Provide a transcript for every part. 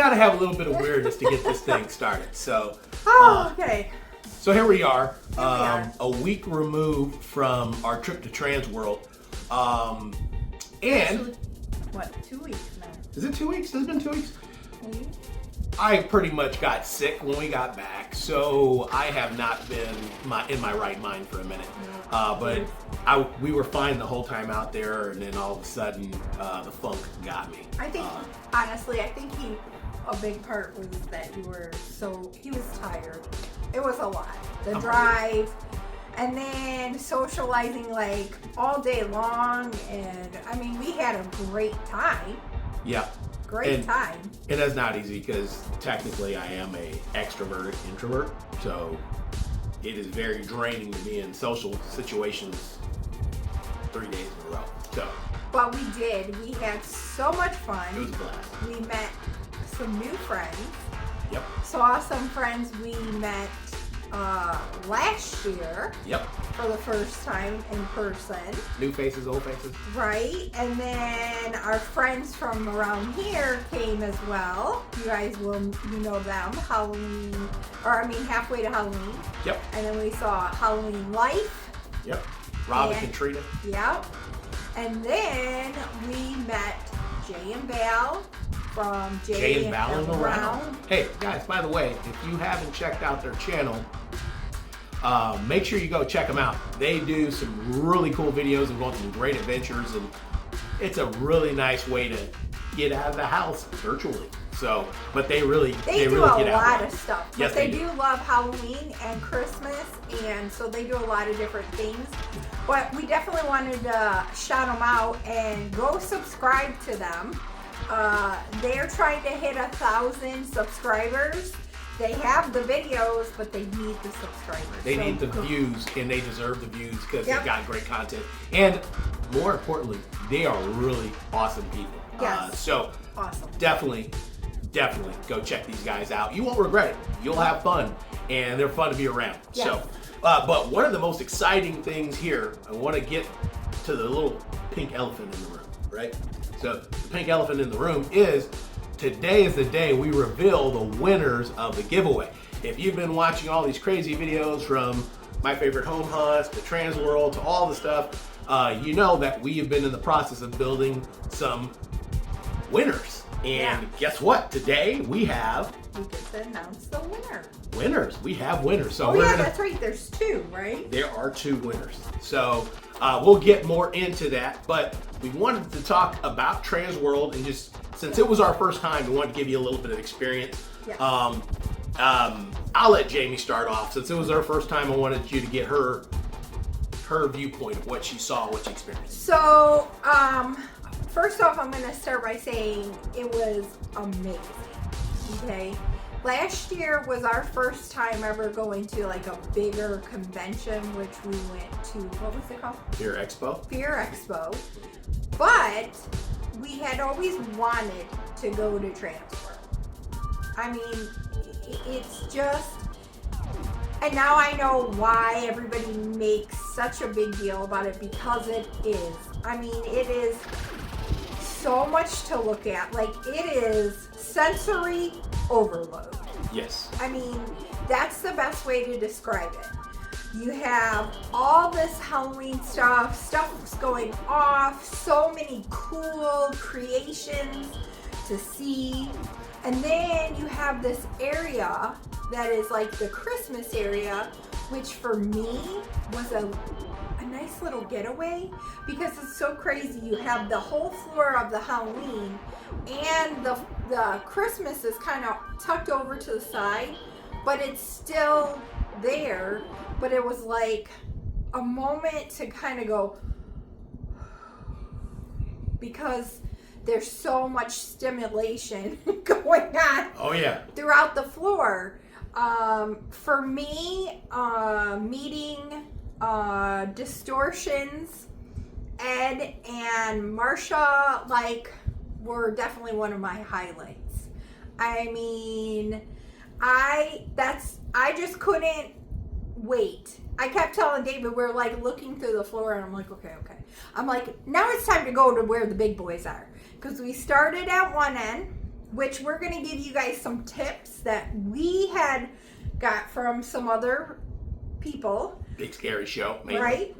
got to have a little bit of weirdness to get this thing started. So, okay. So here we are, a week removed from our trip to Transworld. And what, 2 weeks now? Is it 2 weeks? Has it been 2 weeks? Maybe. I pretty much got sick when we got back, so I have not been in my right mind for a minute. But we were fine the whole time out there, and then all of a sudden, the funk got me. I think, honestly, a big part was that he was tired. It was a lot. The drive, and then socializing like all day long, and I mean, we had a great time. Yeah. Great time. And that's not easy because technically I am a extrovert introvert, so it is very draining to be in social situations 3 days in a row. So, but we did. We had so much fun. It was a blast. We met some new friends. Yep. Saw some friends we met last year. Yep. For the first time in person. New faces, old faces. Right. And then our friends from around here came as well. You guys you know them. Halfway to Halloween. Yep. And then we saw Halloween Life. Yep. Rob and Katrina. Yep. And then we met Jay and Val from Jay and Val Around. Hey, guys, by the way, if you haven't checked out their channel, make sure you go check them out. They do some really cool videos and go on some great adventures, and it's a really nice way to get out of the house virtually. So, but they really do really a lot of stuff. But yes, they do love Halloween and Christmas, and so they do a lot of different things. But we definitely wanted to shout them out and go subscribe to them. They're trying to hit 1,000 subscribers. They have the videos, but they need the subscribers. They need the views, and they deserve the views because they've got great content. And more importantly, they are really awesome people. Yes. So awesome. Definitely go check these guys out. You won't regret it. You'll have fun, and they're fun to be around. Yes. So, but one of the most exciting things here, I want to get to the little pink elephant in the room, right? So the pink elephant in the room is today is the day we reveal the winners of the giveaway. If you've been watching all these crazy videos from My Favorite Home Hunts to Transworld to all the stuff, you know that we have been in the process of building some winners. And guess what? Today we get to announce the winner. Winners. We have winners. So that's right. There's two, right? There are two winners. So we'll get more into that. But we wanted to talk about Transworld, and just since it was our first time, we wanted to give you a little bit of experience. Yes. I'll let Jamie start off. Since it was her first time, I wanted you to get her viewpoint of what she saw, what she experienced. So, first off, I'm going to start by saying it was amazing. Okay. Last year was our first time ever going to like a bigger convention, which we went to, what was it called? Fear Expo. Fear Expo. But we had always wanted to go to Transworld. I mean, it's just, and now I know why everybody makes such a big deal about it, because it is. I mean, it is so much to look at. Like, it is sensory overload. Yes. I mean, that's the best way to describe it. You have all this Halloween stuff's going off, so many cool creations to see. And then you have this area that is like the Christmas area, which for me was a nice little getaway, because it's so crazy. You have the whole floor of the Halloween, and the Christmas is kind of tucked over to the side, but it's still there. But it was like a moment to kind of go, because there's so much stimulation going on. Oh yeah. Throughout the floor. For me, meeting Distortions, Ed and Marsha, were definitely one of my highlights. I mean, I just couldn't wait. I kept telling David, we're looking through the floor, and I'm like, okay. I'm like, now it's time to go to where the big boys are. Because we started at one end, which we're going to give you guys some tips that we had got from some other people. Big scary show, maybe. Right?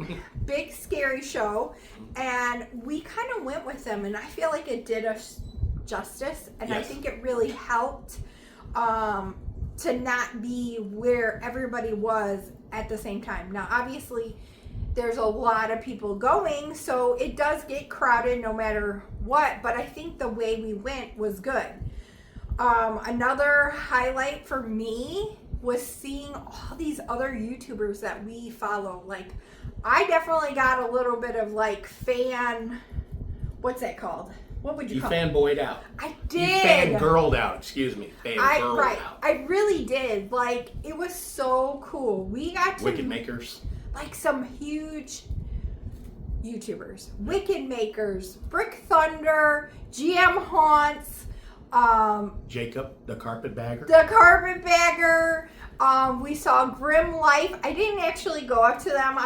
Big scary show. And we kind of went with them, and I feel like it did us justice, and I think it really helped to not be where everybody was at the same time. Now, obviously, there's a lot of people going, so it does get crowded no matter what, but I think the way we went was good. Another highlight for me was seeing all these other YouTubers that we follow. Like, I definitely got a little bit of like what's that called? What would you call it? You fanboyed out. I did. You fangirled out, excuse me. Fangirled out. I really did. Like, it was so cool. We got to Wicked Makers. Like some huge YouTubers. Wicked Makers, Brick Thunder, GM Haunts, Jacob, the carpetbagger. The Carpetbagger. We saw Grim Life. I didn't actually go up to them.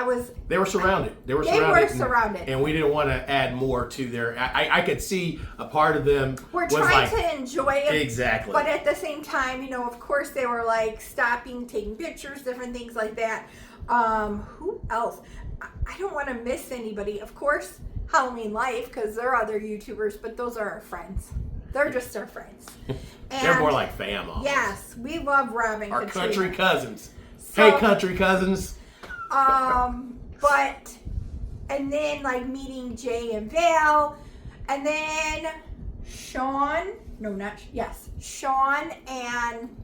They were surrounded. They were surrounded. And we didn't want to add more to their. I could see a part of them. We're trying to enjoy it. Exactly. But at the same time, you know, of course, they were like stopping, taking pictures, different things like that. Who else? I don't want to miss anybody. Of course, Halloween Life, because they're other YouTubers, but those are our friends. They're just our friends. And they're more like fam. Almost. Yes, we love Rob and our Katrina. country cousins. So, hey, country cousins. But, and then like meeting Jay and Val, and then Sean and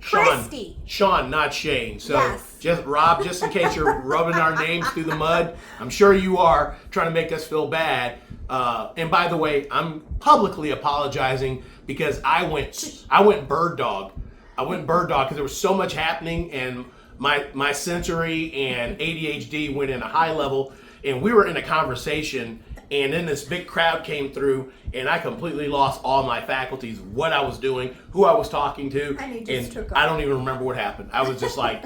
Christy. Sean, not Shane. So just Rob, just in case you're rubbing our names through the mud, I'm sure you are trying to make us feel bad. And by the way, I'm publicly apologizing because I went bird dog. I went bird dog because there was so much happening, and my sensory and ADHD went in a high level, and we were in a conversation, and then this big crowd came through, and I completely lost all my faculties, what I was doing, who I was talking to, and I don't even remember what happened. I was just like,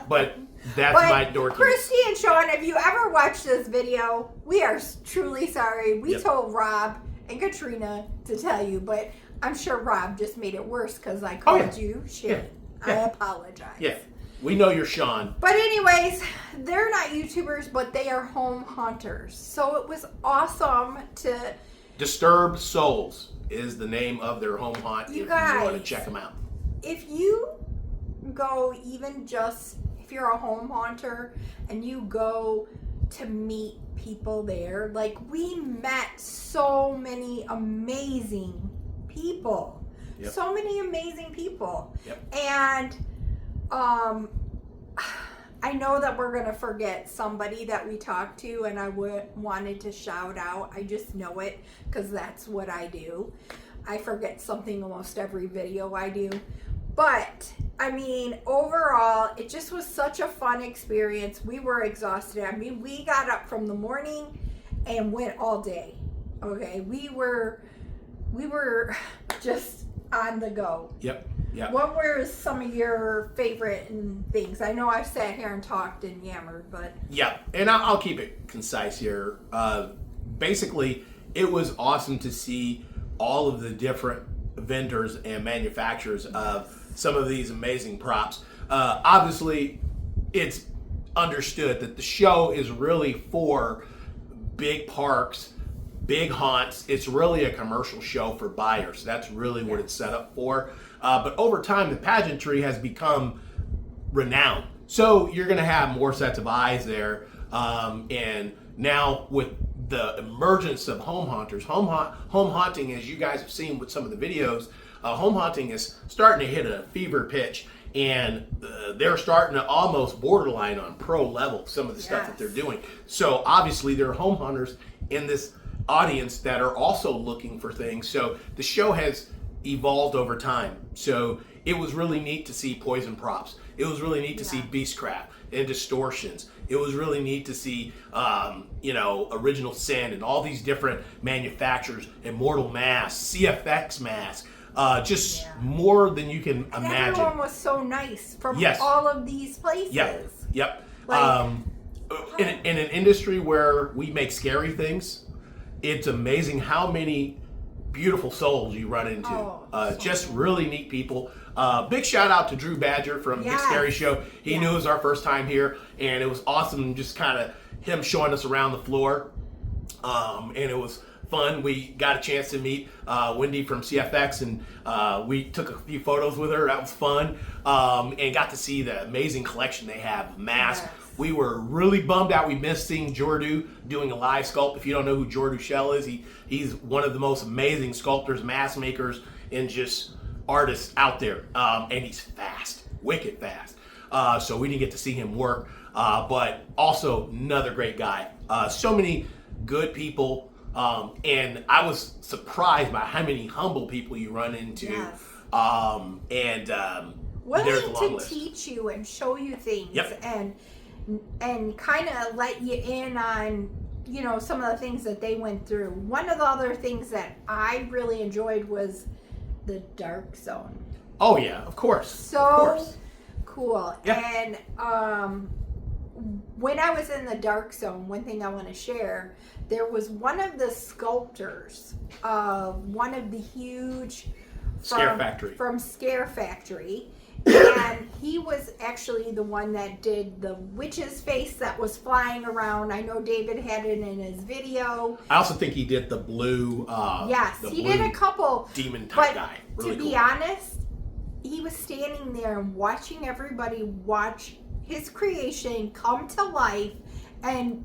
but that's my dorky. Christy and Sean, if you ever watch this video, we are truly sorry. We told Rob and Katrina to tell you, but I'm sure Rob just made it worse because I called you Shane. I apologize. Yeah. We know you're Sean. But anyways, they're not YouTubers, but they are home haunters. So it was awesome to... Disturbed Souls is the name of their home haunt. You guys, you want to check them out. If you go even just... If you're a home haunter and you go to meet people there, like we met so many amazing people. Yep. So many amazing people. Yep. And... I know that we're going to forget somebody that we talked to, and I wanted to shout out. I just know it because that's what I do. I forget something almost every video I do. But, I mean, overall, it just was such a fun experience. We were exhausted. I mean, we got up from the morning and went all day. Okay? We were just on the go. Yep. Yeah. What were some of your favorite things? I know I've sat here and talked and yammered, but... Yeah, and I'll keep it concise here. Basically, it was awesome to see all of the different vendors and manufacturers of some of these amazing props. Obviously, it's understood that the show is really for big parks, big haunts. It's really a commercial show for buyers. That's really what it's set up for. But over time, the pageantry has become renowned. So you're going to have more sets of eyes there. And now with the emergence of home haunters, home haunting, as you guys have seen with some of the videos, home haunting is starting to hit a fever pitch. And they're starting to almost borderline on pro level, some of the stuff that they're doing. So obviously there are home hunters in this audience that are also looking for things. So the show has evolved over time. So it was really neat to see poison props. It was really neat to see beastcraft and distortions. It was really neat to see, Original Sin and all these different manufacturers, Immortal Mask, CFX Mask, more than you can imagine. Everyone was so nice from all of these places. Yep. In an industry where we make scary things, it's amazing how many beautiful souls you run into. So Just cool. really neat people. Big shout out to Drew Badger from Big Scary Show. He knew it was our first time here, and it was awesome just kind of him showing us around the floor. And it was fun. We got a chance to meet Wendy from CFX, and we took a few photos with her. That was fun. And got to see the amazing collection they have of masks. Yes. We were really bummed out. We missed seeing Jordu doing a live sculpt. If you don't know who Jordu Shell is, he's one of the most amazing sculptors, mask makers, and just artists out there. And he's fast, wicked fast. So we didn't get to see him work. But also another great guy. So many good people. And I was surprised by how many humble people you run into. Yes. There's a Willing long to list. teach you and show you things. Yep. And kind of let you in on, you know, some of the things that they went through. One of the other things that I really enjoyed was the dark zone. Oh yeah, of course. So of course. cool. Yeah. And when I was in the dark zone, one thing I want to share, there was one of the sculptors of one of the huge Scare Factory. From Scare Factory. And he was actually the one that did the witch's face that was flying around. I know David had it in his video. I also think he did the blue. Yes, the he blue did a couple. demon type guy. Really to cool. be honest, he was standing there and watching everybody watch his creation come to life, and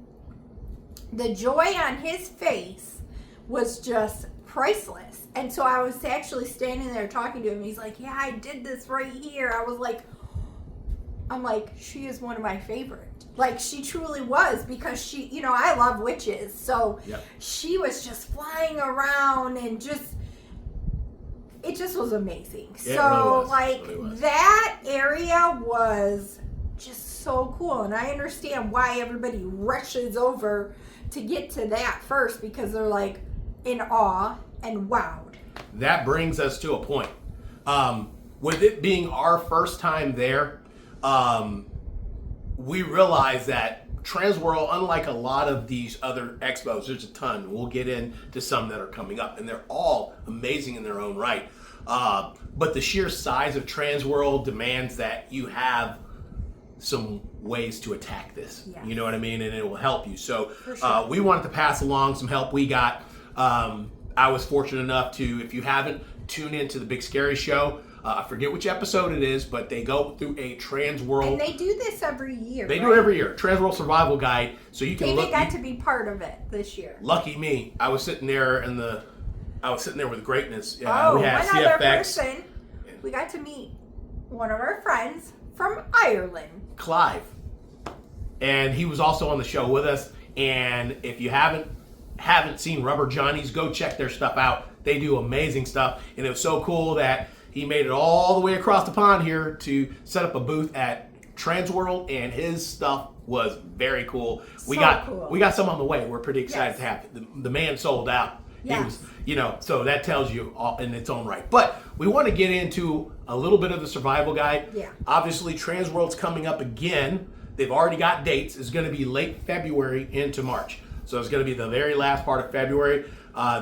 the joy on his face was just priceless. And so I was actually standing there talking to him. He's like, yeah, I did this right here. I'm like, she is one of my favorite. Like, she truly was, because she, you know, I love witches. So Yep. she was just flying around and it just was amazing. Yeah, it so really was. like It really was. that area was just so cool. And I understand why everybody rushes over to get to that first, because they're like in awe and wowed. That brings us to a point. With it being our first time there, we realized that Transworld, unlike a lot of these other expos, there's a ton. We'll get into some that are coming up, and they're all amazing in their own right. But the sheer size of Transworld demands that you have some ways to attack this. Yes. You know what I mean? And it will help you. So For sure. we wanted to pass along some help we got. I was fortunate enough to, if you haven't, tune into the Big Scary Show. I forget which episode it is, but they go through a Transworld. And they do this every year. They right? do it every year. Transworld Survival Guide. So you can David look. got to be part of it this year. Lucky me. I was sitting there with greatness. Oh, one we had other CFX, person. We got to meet one of our friends from Ireland. Clive, and he was also on the show with us. And if you haven't seen Rubber Johnnies, go check their stuff out. They do amazing stuff, and it was so cool that he made it all the way across the pond here to set up a booth at Transworld, and his stuff was very cool. We So got cool. we got some on the way. We're pretty excited Yes. to have it. The man sold out. Yes. He was, you know, so that tells you all in its own right. But we want to get into a little bit of the survival guide. Yeah. Obviously, Transworld's coming up again. They've already got dates. It's going to be late February into March. So it's going to be the very last part of February.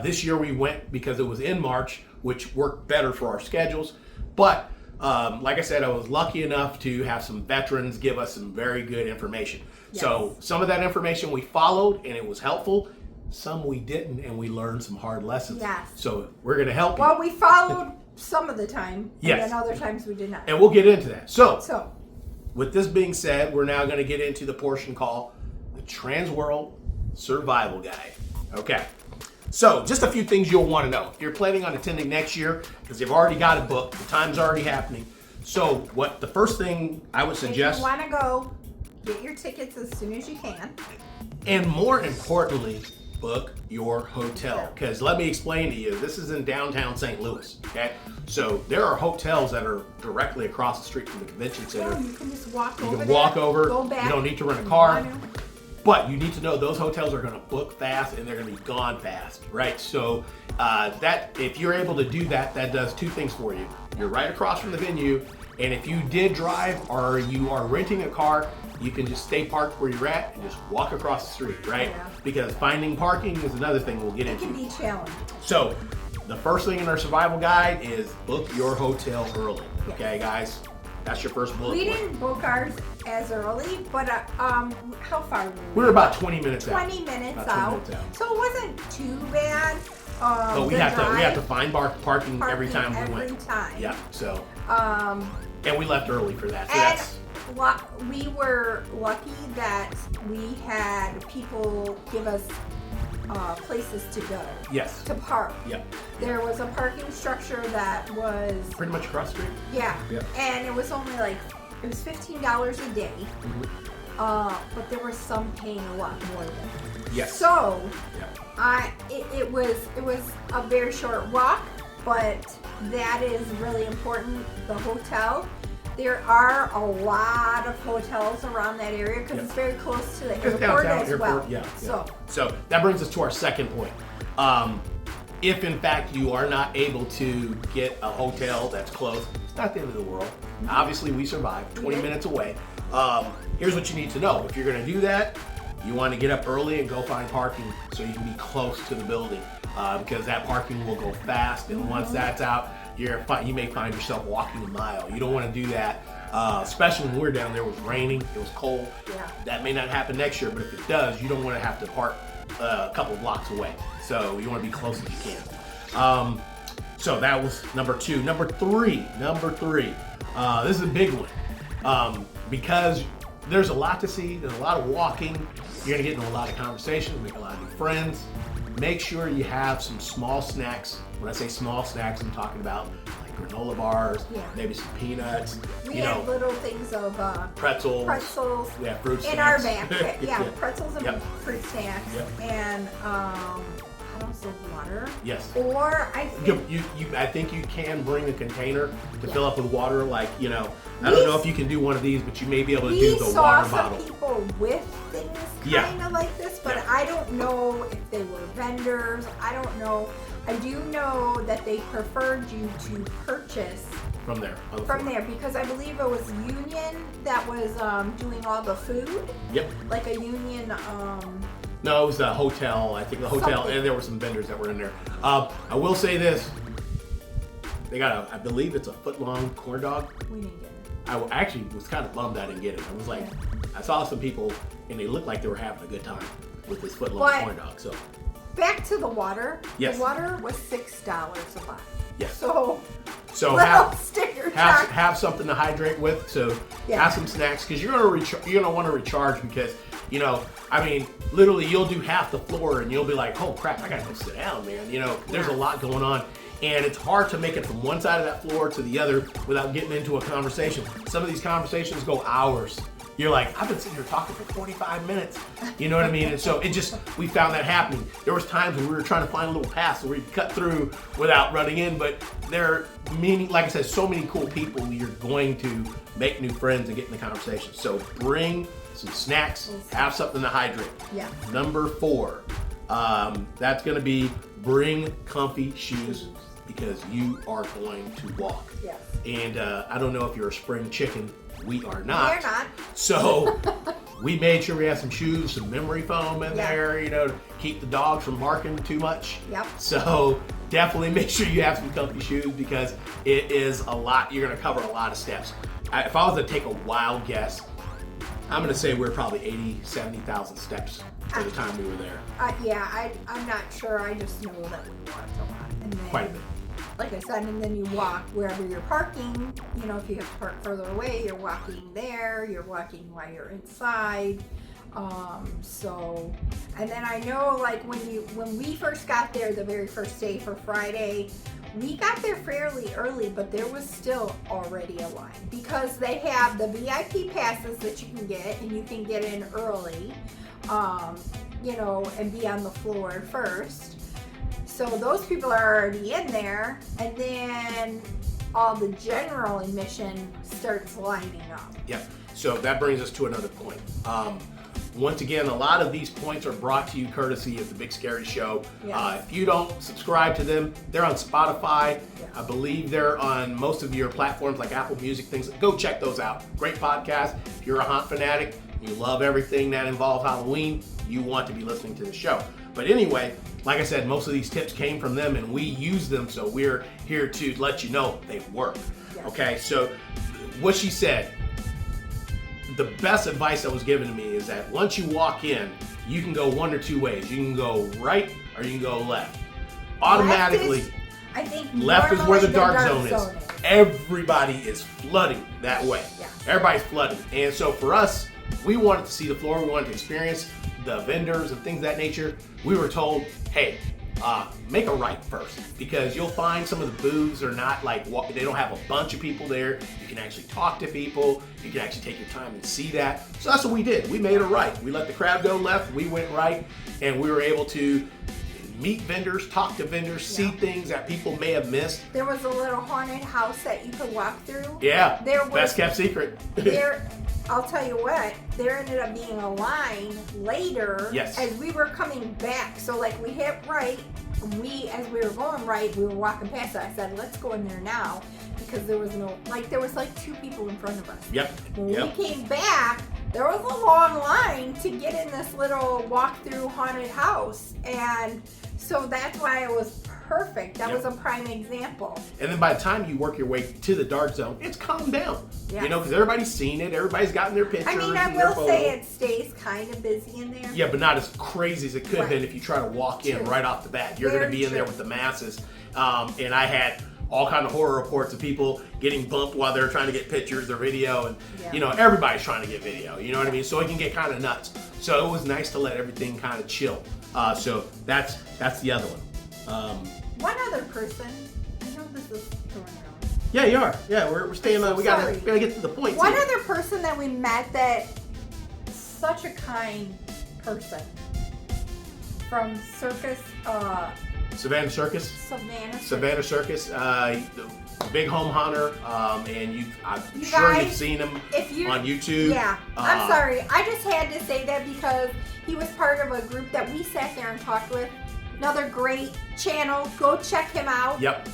This year we went because it was in March, which worked better for our schedules. But like I said, I was lucky enough to have some veterans give us some very good information. Yes. So some of that information we followed, and it was helpful. Some we didn't, and we learned some hard lessons. Yes. So we're going to help you. Well, we followed some of the time, Yes. and then other times we did not. And we'll get into that. So, With this being said, we're now going to get into the portion called the Transworld Survival Guide. Okay. So, just a few things you'll want to know. If you're planning on attending next year, because you've already got a book, the time's already happening. So, what the first thing I would if suggest, you want to go, get your tickets as soon as you can. and more importantly, book your hotel. Because let me explain to you, this is in downtown St. Louis. Okay. So, there are hotels that are directly across the street from the convention center. Well, you can just walk You over can there, walk over. go back. You don't need to rent a if you car. want to. But you need to know those hotels are going to book fast and they're going to be gone fast, right? So that if you're able to do that, that does two things for you. You're right across from the venue, and if you did drive or you are renting a car, you can just stay parked where you're at and just walk across the street, right? Yeah. Because finding parking is another thing we'll get It into. can be challenging. So the first thing in our survival guide is book your hotel early. Okay, guys? That's your first bullet We point. didn't book ours as early, but how far were we? We were about 20 minutes out. 20 minutes About 20 out. minutes out. So it wasn't too bad. But we have to find parking every time we went. Every time. Yeah. So. And we left early for that. So we were lucky that we had people give us places to go. Yes. To park. Yep. There was a parking structure that was pretty much across the street. Yeah. Yeah. And it was only it was $15 a day. Mm-hmm. But there were some paying a lot more than that. Yes. So Yeah. it was a very short walk, but that is really important. The hotel. There are a lot of hotels around that area because it's very close to the airport as well. Yeah. So that brings us to our second point. If in fact you are not able to get a hotel that's close, it's not the end of the world. Obviously we survived 20 minutes away. Here's what you need to know. If you're going to do that, you want to get up early and go find parking so you can be close to the building because that parking will go fast, and once that's out, you may find yourself walking a mile. You don't want to do that, especially when we were down there. It was raining, it was cold. Yeah. That may not happen next year, but if it does, you don't want to have to park a couple blocks away. So you want to be close as you can. So that was number 2. Number three. This is a big one because there's a lot to see. There's a lot of walking. You're gonna get into a lot of conversations, make a lot of new friends. Make sure you have some small snacks. When I say small snacks, I'm talking about like granola bars, maybe some peanuts. We had little things of pretzels. Yeah, fruit snacks. In our bag. Yeah, pretzels and Yep. fruit snacks. Yep. And also water. Yes. Or I think I think you can bring a container to fill up with water. Like, I don't know if you can do one of these, but you may be able to do the water bottle. We saw some people with things kind of like this, but I don't know if they were vendors. I don't know. I do know that they preferred you to purchase from there. Because I believe it was Union that was doing all the food. Yep. Like a Union. No, it was a hotel. I think the hotel, Something. and there were some vendors that were in there. I will say this: they got I believe it's a foot-long corn dog. We didn't get it. I actually was kind of bummed I didn't get it. I was like, I saw some people, and they looked like they were having a good time with this foot-long corn dog. So back to the water. Yes. The water was $6 a lot. yes. So have something to hydrate with. So have some snacks because you're gonna want to recharge because literally you'll do half the floor and you'll be like, oh crap, I gotta go sit down, man. There's a lot going on. And it's hard to make it from one side of that floor to the other without getting into a conversation. Some of these conversations go hours. You're like, I've been sitting here talking for 45 minutes. You know what I mean? And so we found that happening. There was times when we were trying to find a little path so we could cut through without running in, but like I said, so many cool people, you're going to make new friends and get in the conversation. So bring some snacks, have something to hydrate. Yeah. Number 4, that's gonna be bring comfy shoes because you are going to walk. Yes. And I don't know if you're a spring chicken. We are not. We're not. So we made sure we had some shoes, some memory foam in there, to keep the dogs from barking too much. Yep. So definitely make sure you have some comfy shoes because it is a lot. You're going to cover a lot of steps. If I was to take a wild guess, I'm going to say we're probably 80, 70,000 steps for the time we were there. I'm not sure. I just know that we walked a lot. And then, Quite a bit. Like I said, and then you walk wherever you're parking. If you have to park further away, you're walking there. You're walking while you're inside. And then I know, like when we first got there, the very first day for Friday, we got there fairly early, but there was still already a line because they have the VIP passes that you can get, and you can get in early, and be on the floor first. So those people are already in there, and then all the general admission starts lining up. Yep. So that brings us to another point. Once again, a lot of these points are brought to you courtesy of the Big Scary Show. Yes. If you don't subscribe to them, they're on Spotify. Yes. I believe they're on most of your platforms like Apple Music, things. Go check those out. Great podcast. If you're a haunt fanatic, you love everything that involves Halloween, you want to be listening to the show. But anyway, like I said, most of these tips came from them and we use them, so we're here to let you know they work. Yes. Okay, so what she said, the best advice that was given to me is that once you walk in, you can go one or two ways. You can go right or you can go left. Automatically, I think left is where the dark zone is. is. Everybody is flooding that way. Yeah. Everybody's flooding. And so for us, we wanted to see the floor. We wanted to experience the vendors and things of that nature. We were told, hey, make a right first, because you'll find some of the booths are not like, they don't have a bunch of people there. You can actually talk to people. You can actually take your time and see that. So that's what we did. We made a right. We let the crowd go left. We went right, and we were able to meet vendors, talk to vendors, see things that people may have missed. There was a little haunted house that you could walk through. Yeah, There was, best kept secret. I'll tell you what, there ended up being a line later as we were coming back. So like we hit right, and as we were going right, we were walking past it. I said, let's go in there now, because there was there was like two people in front of us. Yep. When we came back, there was a long line to get in this little walk-through haunted house. And so that's why it was perfect. That was a prime example. And then by the time you work your way to the dark zone, it's calmed down. Yeah. You know, because everybody's seen it. Everybody's gotten their pictures. I mean, I and their will say it stays kind of busy in there. Yeah, but not as crazy as it could have been if you try to walk in right off the bat. You're going to be in there with the masses. And I had all kind of horror reports of people getting bumped while they're trying to get pictures or video. And, you know, everybody's trying to get video. You know what I mean? So it can get kind of nuts. So it was nice to let everything kind of chill. So that's the other one. One other person, I know this is going around. Yeah, you are. Yeah, we're staying on. We gotta get to the point. One other person that we met, that such a kind person from Circus. Savannah Circus. Savannah Circus. The big home hunter, and I'm sure you've seen him on YouTube. Yeah, I'm sorry. I just had to say that because he was part of a group that we sat there and talked with. Another great channel. Go check him out. Yep.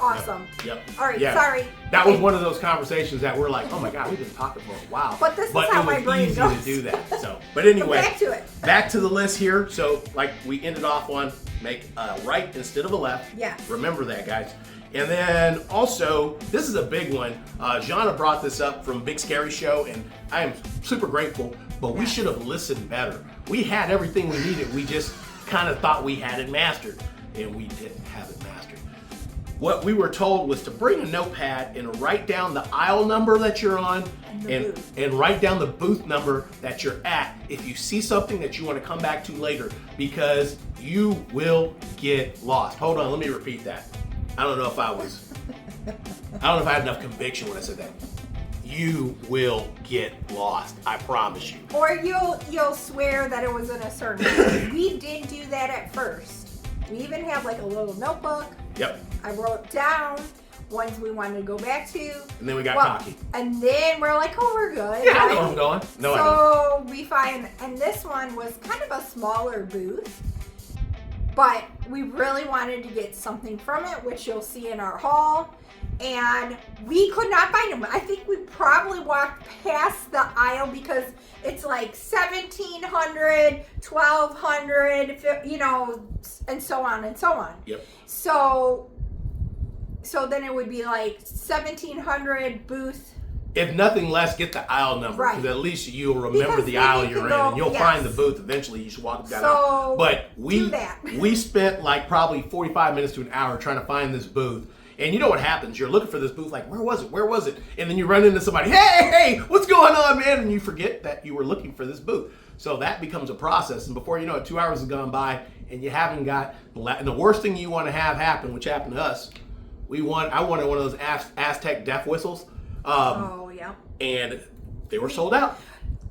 Awesome. Yep. All right, sorry. That was one of those conversations that we're like, oh my God, we've been talking for a while. But this is how my brain goes. It was easy to do that. So, but anyway, back to it. Back to the list here. So, like we ended off on, make a right instead of a left. Yes. Remember that, guys. And then also, this is a big one. Jana brought this up from Big Scary Show, and I am super grateful. But we should have listened better. We had everything we needed. We just kind of thought we had it mastered, and we didn't have it mastered. What we were told was to bring a notepad and write down the aisle number that you're on and write down the booth number that you're at if you see something that you want to come back to later, because you will get lost. Hold on, let me repeat that. I don't know if I had enough conviction when I said that. You will get lost. I promise you. Or you'll swear that it was in a certain way. We did do that at first. We even have like a little notebook. Yep. I wrote down ones we wanted to go back to. And then we got cocky. And then we're like, oh, we're good. Yeah, I know I'm going. No, I don't. So we find, and this one was kind of a smaller booth, but we really wanted to get something from it, which you'll see in our haul. And we could not find them. I think we probably walked past the aisle because it's like 1,700, 1,200, you know, and so on and so on. Yep. So then it would be like 1,700 booth. If nothing less, get the aisle number, because at least you'll remember the aisle you're in, and you'll find the booth eventually. You should walk down. But we spent like probably 45 minutes to an hour trying to find this booth. And you know what happens? You're looking for this booth, like, where was it? Where was it? And then you run into somebody, hey, what's going on, man? And you forget that you were looking for this booth. So that becomes a process. And before you know it, 2 hours have gone by, and you haven't got, and the worst thing you want to have happen, which happened to us, I wanted one of those Aztec death whistles. And they were sold out.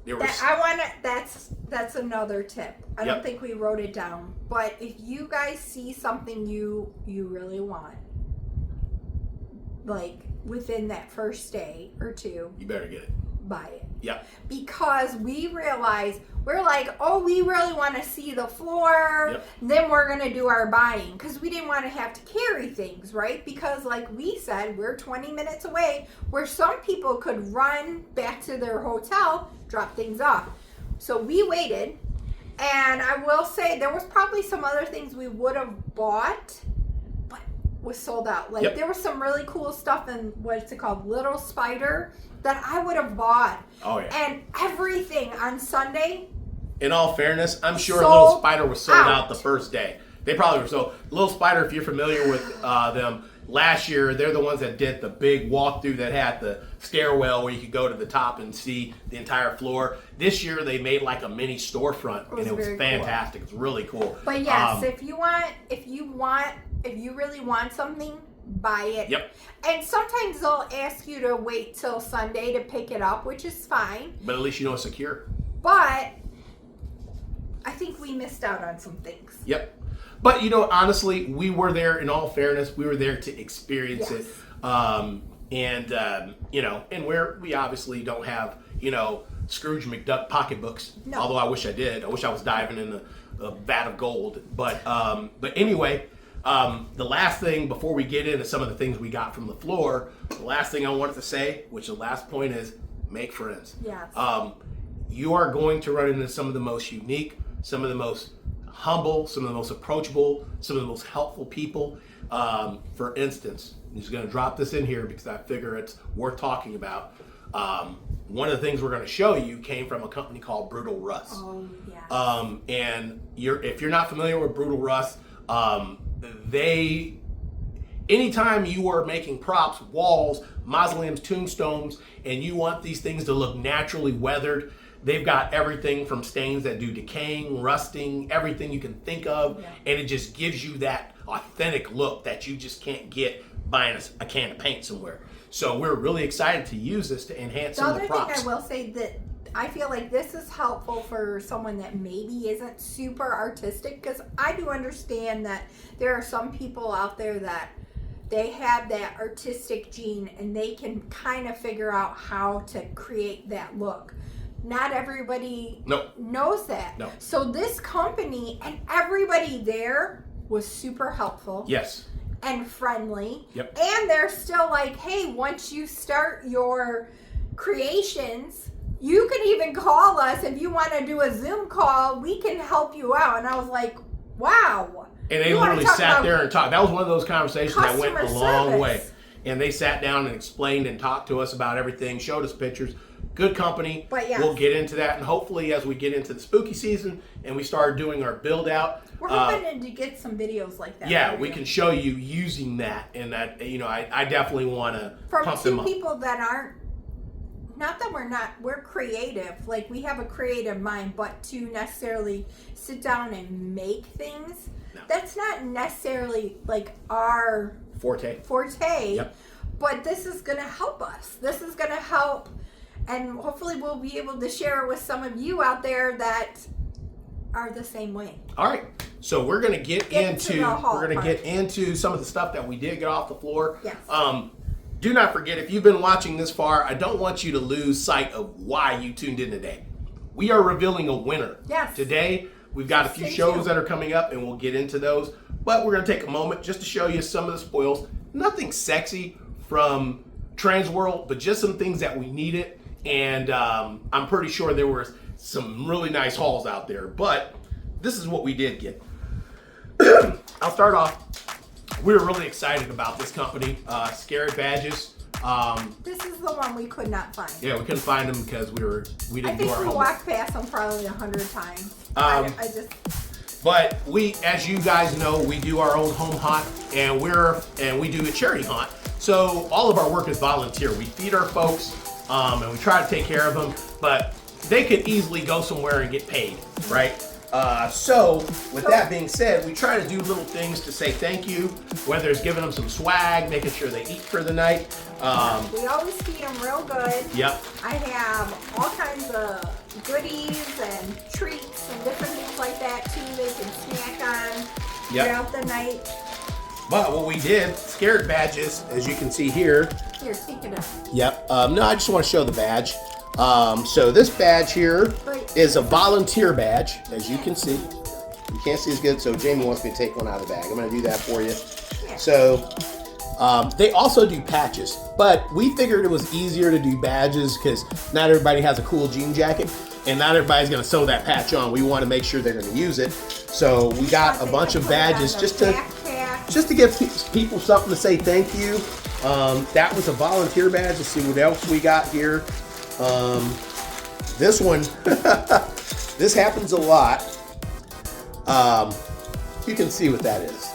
That's another tip. I don't think we wrote it down. But if you guys see something you really want, like within that first day or two, you better get it. Buy it. Yep. Because we realize, we're like, oh, we really want to see the floor. Then we're going to do our buying, because we didn't want to have to carry things, right? Because like we said, we're 20 minutes away, where some people could run back to their hotel, drop things off. So we waited, And I will say there was probably some other things we would have bought, but was sold out. Like Yep. there was some really cool stuff in what's it called, Little Spider, that I would have bought. Oh yeah. And everything on Sunday. In all fairness, I'm sure Sold Little Spider was sold out out the first day. They probably were sold. Little Spider, if you're familiar with them, last year they're the ones that did the big walkthrough that had the stairwell where you could go to the top and see the entire floor. This year they made like a mini storefront, and it was very fantastic. It's really cool. But yes, if you really want something, buy it. Yep. And sometimes they'll ask you to wait till Sunday to pick it up, which is fine. But at least you know it's secure. But I think we missed out on some things. Yep. But you know, honestly, we were there. In all fairness, we were there to experience Yes. it. You know, and we obviously don't have, you know, Scrooge McDuck pocketbooks. No. Although I wish I did. I wish I was diving in a vat of gold. But anyway, the last thing before we get into some of the things we got from the floor, the last thing I wanted to say, which the last point is, make friends. Yes. You are going to run into some of the most unique, some of the most humble, some of the most approachable, some of the most helpful people. For instance, I'm just going to drop this in here because I figure it's worth talking about. One of the things we're going to show you came from a company called Brutal Russ. Oh, yeah. And if you're not familiar with Brutal Russ, anytime you are making props, walls, mausoleums, tombstones, and you want these things to look naturally weathered, they've got everything from stains that do decaying, rusting, everything you can think of, and it just gives you that authentic look that you just can't get buying a can of paint somewhere. So we're really excited to use this to enhance some of the props. The other thing I will say that I feel like this is helpful for someone that maybe isn't super artistic, because I do understand that there are some people out there that they have that artistic gene and they can kind of figure out how to create that look. Not everybody knows that. No. So this company and everybody there was super helpful. Yes. And friendly. Yep. And they're still like, hey, once you start your creations, you can even call us if you want to do a Zoom call. We can help you out. And I was like, wow. And they literally sat there and talked. That was one of those conversations that went a long way. And they sat down and explained and talked to us about everything, showed us pictures. Good company. But yes. We'll get into that. And hopefully as we get into the spooky season and we start doing our build out. We're hoping to get some videos like that. Yeah, we can show you using that. And that, you know, I definitely want to pump them up. From two people that aren't, not that we're creative. Like we have a creative mind, but to necessarily sit down and make things, that's not necessarily like our forte. Yep. But this is going to help us. This is going to help. And hopefully we'll be able to share it with some of you out there that are the same way. All right. So we're going to get into some of the stuff that we did get off the floor. Yes. Do not forget, if you've been watching this far, I don't want you to lose sight of why you tuned in today. We are revealing a winner. Yes. Today, we've got a few shows that are coming up, and we'll get into those. But we're going to take a moment just to show you some of the spoils. Nothing sexy from Transworld, but just some things that we needed. And I'm pretty sure there were some really nice hauls out there. But this is what we did get. I'll start off. We were really excited about this company, Scary Badges. This is the one we could not find. Yeah, we couldn't find them because we didn't do our homework. I think we walked past them probably 100 times. But we, as you guys know, we do our own home hunt, and we do a charity hunt. So all of our work is volunteer. We feed our folks, and we try to take care of them, but they could easily go somewhere and get paid, right? So with that being said, we try to do little things to say thank you, whether it's giving them some swag, making sure they eat for the night. We always feed them real good. Yep. I have all kinds of goodies and treats and different things like that too they can snack on throughout the night. But what we did, Scared Badges, as you can see here. Here, take it up. Yep. No, I just want to show the badge. So this badge here is a volunteer badge, as you can see. You can't see as good, so Jamie wants me to take one out of the bag. I'm going to do that for you. Yeah. So They also do patches, but we figured it was easier to do badges because not everybody has a cool jean jacket, and not everybody's going to sew that patch on. We want to make sure they're going to use it, so we got a bunch of badges just to give people something to say thank you. That was a volunteer badge. Let's see what else we got here. This one, this happens a lot. You can see what that is.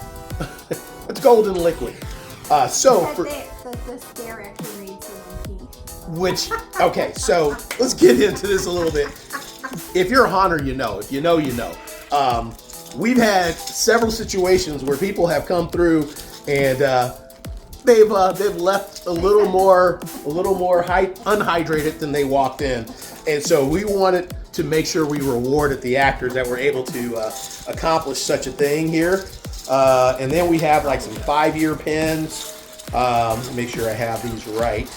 It's golden liquid. So for the scare actually made someone pee. which, okay, so let's get into this a little bit. If you're a haunter, you know. If you know, you know. We've had several situations where people have come through and they've left a little more unhydrated than they walked in, and so we wanted to make sure we rewarded the actors that were able to accomplish such a thing here. And then we have like some 5-year pins. Make sure I have these right.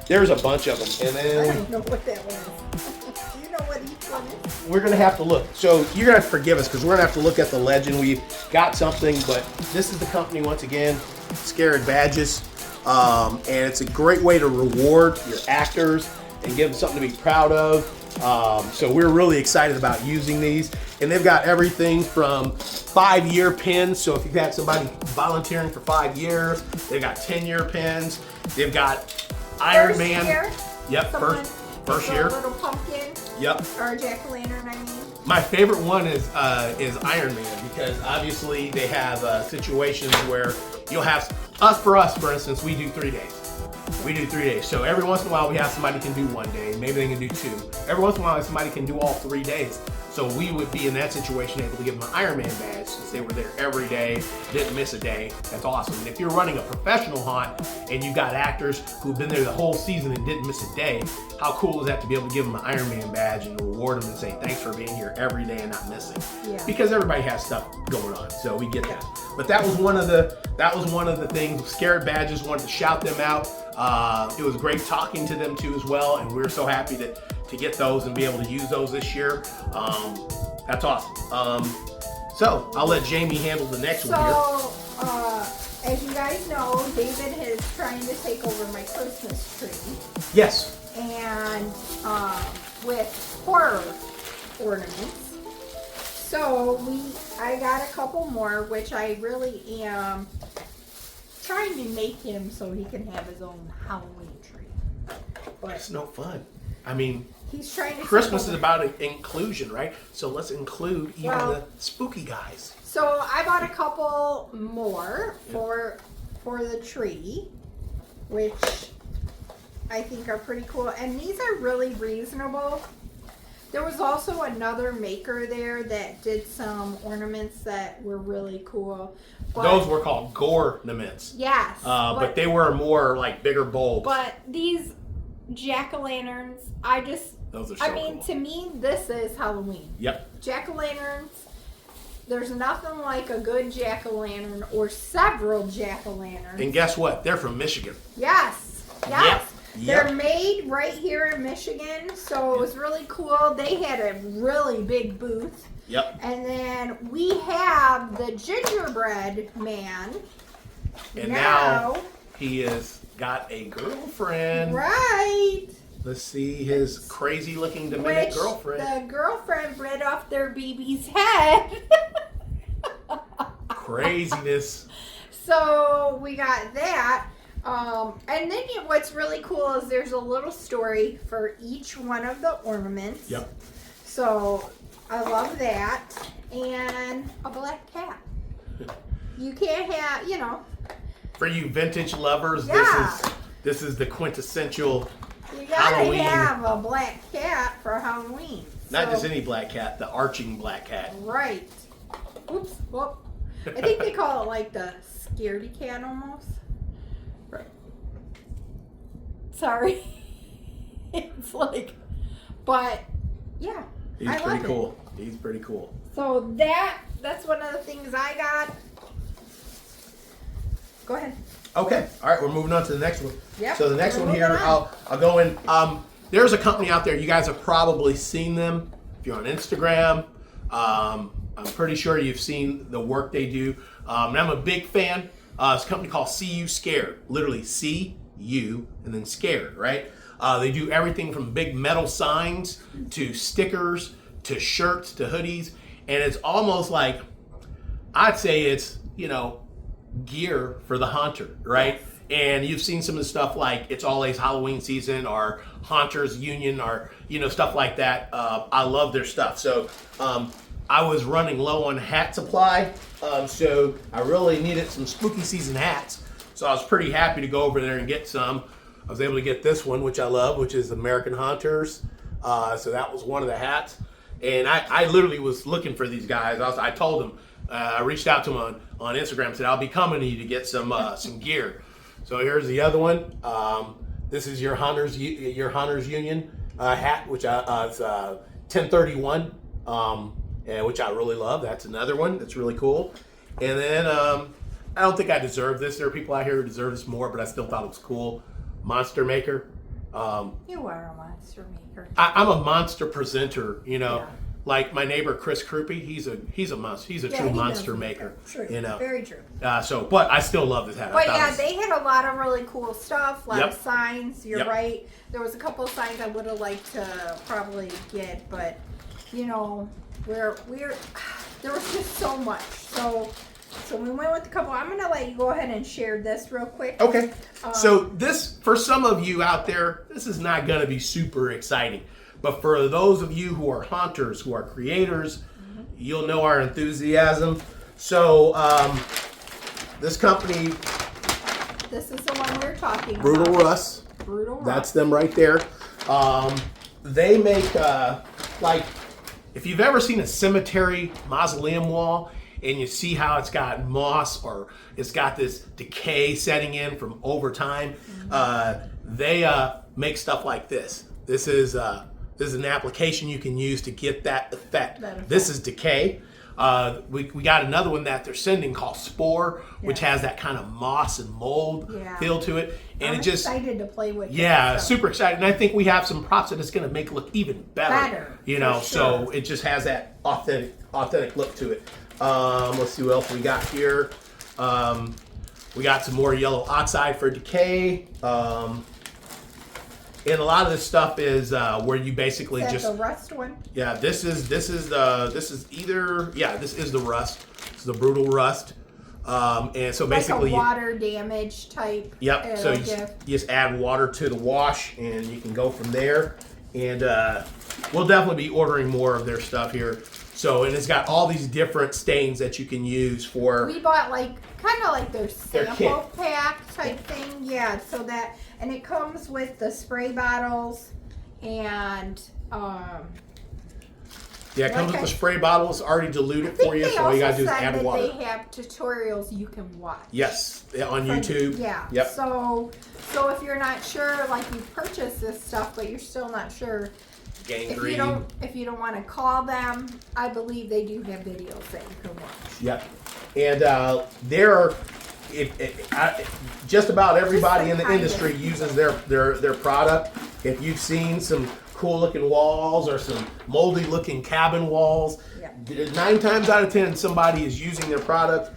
There's a bunch of them, and then I don't know what that one is. Do you know what each one is? we're gonna have to look. So you're gonna have to forgive us because we're gonna have to look at the legend. We've got something, but this is the company once again, Scared Badges, and it's a great way to reward your actors and give them something to be proud of. So we're really excited about using these, and they've got everything from 5-year pins. So if you've had somebody volunteering for 5 years, they've got 10-year pins. They've got Iron Man. Year, Yep, first year. A little pumpkin. Yep. Or a jack-o'-lantern, I mean. My favorite one is Iron Man, because obviously they have situations where you'll have for us, for instance, we do 3 days. We do 3 days. So every once in a while we have somebody can do 1 day, maybe they can do 2. Every once in a while somebody can do all 3 days. So we would be in that situation able to give them an Iron Man badge since they were there every day, didn't miss a day. That's awesome. And if you're running a professional haunt and you've got actors who've been there the whole season and didn't miss a day, how cool is that to be able to give them an Iron Man badge and reward them and say thanks for being here every day and not missing? Yeah. Because everybody has stuff going on, so we get that. But that was one of the things. Scared Badges, wanted to shout them out. It was great talking to them too as well, and we're so happy to get those and be able to use those this year. That's awesome. So I'll let Jamie handle the next one here. So, as you guys know, David is trying to take over my Christmas tree. Yes. And with horror ornaments. So I got a couple more, which I really am trying to make him so he can have his own Halloween tree. But It's no fun. I mean, he's trying to Christmas is about inclusion, right? So let's include even the spooky guys. So I bought a couple more for the tree, which I think are pretty cool. And these are really reasonable. There was also another maker there that did some ornaments that were really cool. But, Those were called gornaments. yes. But they were more like bigger bulbs. But these jack-o'-lanterns, Those are so cool. to me, this is Halloween. Yep. Jack-o'-lanterns, there's nothing like a good jack-o'-lantern or several jack-o'-lanterns. And guess what? They're from Michigan. Yes. Yep. They're made right here in Michigan, so it was really cool. They had a really big booth. Yep. And then we have the gingerbread man. And now he has got a girlfriend. Right. Let's see his crazy looking Dominican girlfriend. The girlfriend bit off their baby's head. Craziness. So we got that. And then what's really cool is there's a little story for each one of the ornaments. Yep. So I love that. And a black cat. You can't have, For you vintage lovers, Yeah. this is the quintessential you gotta Halloween. have a black cat for Halloween. Not So- just any black cat, the arching black cat. Right. Oops. Well, I think they call it like the scaredy cat almost. Right. Sorry. It's like, but yeah. He's I pretty love cool. He's pretty cool. So that's one of the things I got. Go ahead. Okay. All right. We're moving on to the next one. Yep, So the next we're one here, moving on. I'll go in. There's a company out there. You guys have probably seen them. If you're on Instagram, I'm pretty sure you've seen the work they do. And I'm a big fan. It's a company called See You Scared. Literally see you and then scared, right? They do everything from big metal signs to stickers to shirts to hoodies. And it's almost like, I'd say it's, gear for the hunter, right? Yes. And you've seen some of the stuff like It's Always Halloween Season or Hunters Union or, stuff like that. I love their stuff. So I was running low on hat supply. So I really needed some spooky season hats. So I was pretty happy to go over there and get some. I was able to get this one, which I love, which is American Hunters. So that was one of the hats. And I literally was looking for these guys. I told them, I reached out to them on Instagram and said, I'll be coming to you to get some gear. So here's the other one. This is your Hunters Union hat, which is 1031, which I really love. That's another one that's really cool. And then I don't think I deserve this. There are people out here who deserve this more, but I still thought it was cool. Monster Maker. You are a monster maker. I'm a monster presenter, Yeah. Like my neighbor Chris Krupe, he's a monster. He's a true monster maker. True. But Very true. I still love this hat. But yeah, they had a lot of really cool stuff, a lot of Yep. signs. You're Yep. right. There was a couple of signs I would have liked to probably get, but we're there was just so much. So we went with a couple. I'm gonna let you go ahead and share this real quick. Okay. So this, for some of you out there, this is not going to be super exciting. But for those of you who are hunters, who are creators, you'll know our enthusiasm. So this company, This is the one we're talking Brutal about. Russ, Brutal Russ. that's them right there. They make, if you've ever seen a cemetery mausoleum wall, and you see how it's got moss or it's got this decay setting in from over time, they make stuff like this. This is an application you can use to get that effect. This is decay. We got another one that they're sending called Spore, which has that kind of moss and mold feel to it. And I'm excited to play with it. Super excited. And I think we have some props that it's going to make it look even better. So it just has that authentic look to it. Let's see what else we got here. We got some more yellow oxide for decay. And a lot of this stuff is where you basically Is that just the rust one? Yeah, this is the rust. This is the brutal rust. And so basically like a water damage type. Yep. So you just add water to the wash, and you can go from there. And we'll definitely be ordering more of their stuff here. So, and it's got all these different stains that you can use for. We bought kind of like their sample kit. pack type thing. Yeah. So that, and it comes with the spray bottles and. Yeah, it comes with the spray bottles already diluted for you, so all you gotta do is add water. They have tutorials you can watch. Yes, on YouTube. Yeah. Yep. So if you're not sure, like you purchased this stuff, but you're still not sure, Gangrene. if you don't want to call them, I believe they do have videos that you can watch. Yep. And just about everybody in the industry uses their product. If you've seen some cool looking walls or some moldy looking cabin walls, 9 times out of 10 somebody is using their product.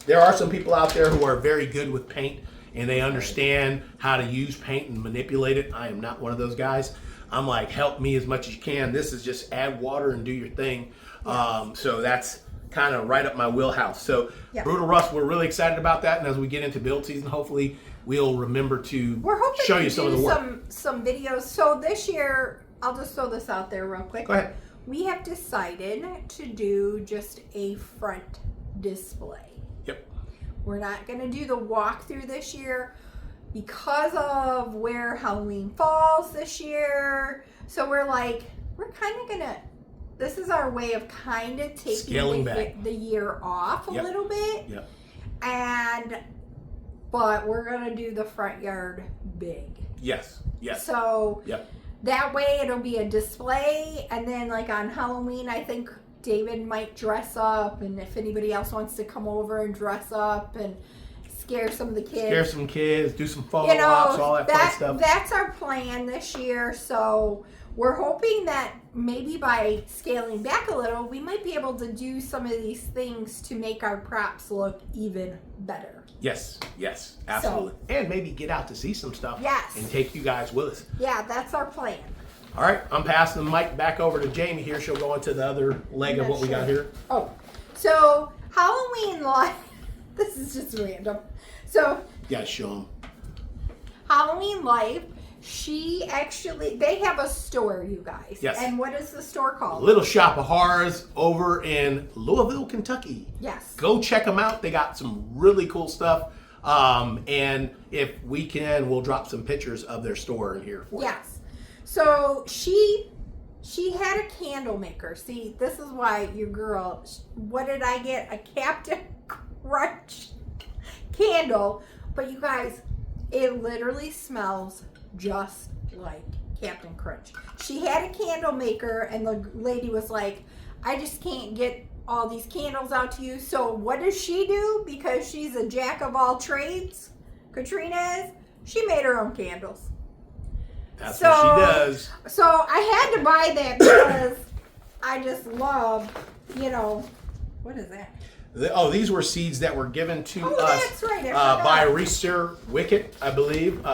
There are some people out there who are very good with paint and they understand how to use paint and manipulate it. I am not one of those guys. I'm like, help me as much as you can. This is just add water and do your thing. So that's kind of right up my wheelhouse. So Brutal Rust, we're really excited about that. And as we get into build season, hopefully we'll remember to show you some of the work. Some videos. So this year, I'll just throw this out there real quick. Go ahead. We have decided to do just a front display. Yep. We're not going to do the walkthrough this year because of where Halloween falls this year. So we're kind of going to, this is our way of kind of taking the year off a little bit. Yep. But we're going to do the front yard big. Yes. Yes. So that way it'll be a display. And then on Halloween, I think David might dress up. And if anybody else wants to come over and dress up and scare some of the kids. Scare some kids, do some photo ops, all that fun stuff. That's our plan this year. So we're hoping that maybe by scaling back a little, we might be able to do some of these things to make our props look even better. Yes, absolutely. So, and maybe get out to see some stuff. Yes. And take you guys with us. Yeah, that's our plan. All right, I'm passing the mic back over to Jamie here. She'll go into the other leg of what we got here. Oh, so Halloween Life. This is just random. So. Yeah, show them. Halloween Life. They have a store, you guys. Yes. And what is the store called? Little Shop of Horrors over in Louisville, Kentucky. Yes. Go check them out. They got some really cool stuff. And if we can, we'll drop some pictures of their store in here for you. Yes. So she had a candle maker. See, this is why your girl, what did I get? A Captain Crunch candle. But you guys, it literally smells just like Captain Crunch. She had a candle maker and the lady was like, I just can't get all these candles out to you. So what does she do? Because she's a jack of all trades, Katrina is, she made her own candles. That's what she does. So I had to buy that because I just love, what is that? These were seeds that were given to us that's right. by Reeser Wicket, I believe.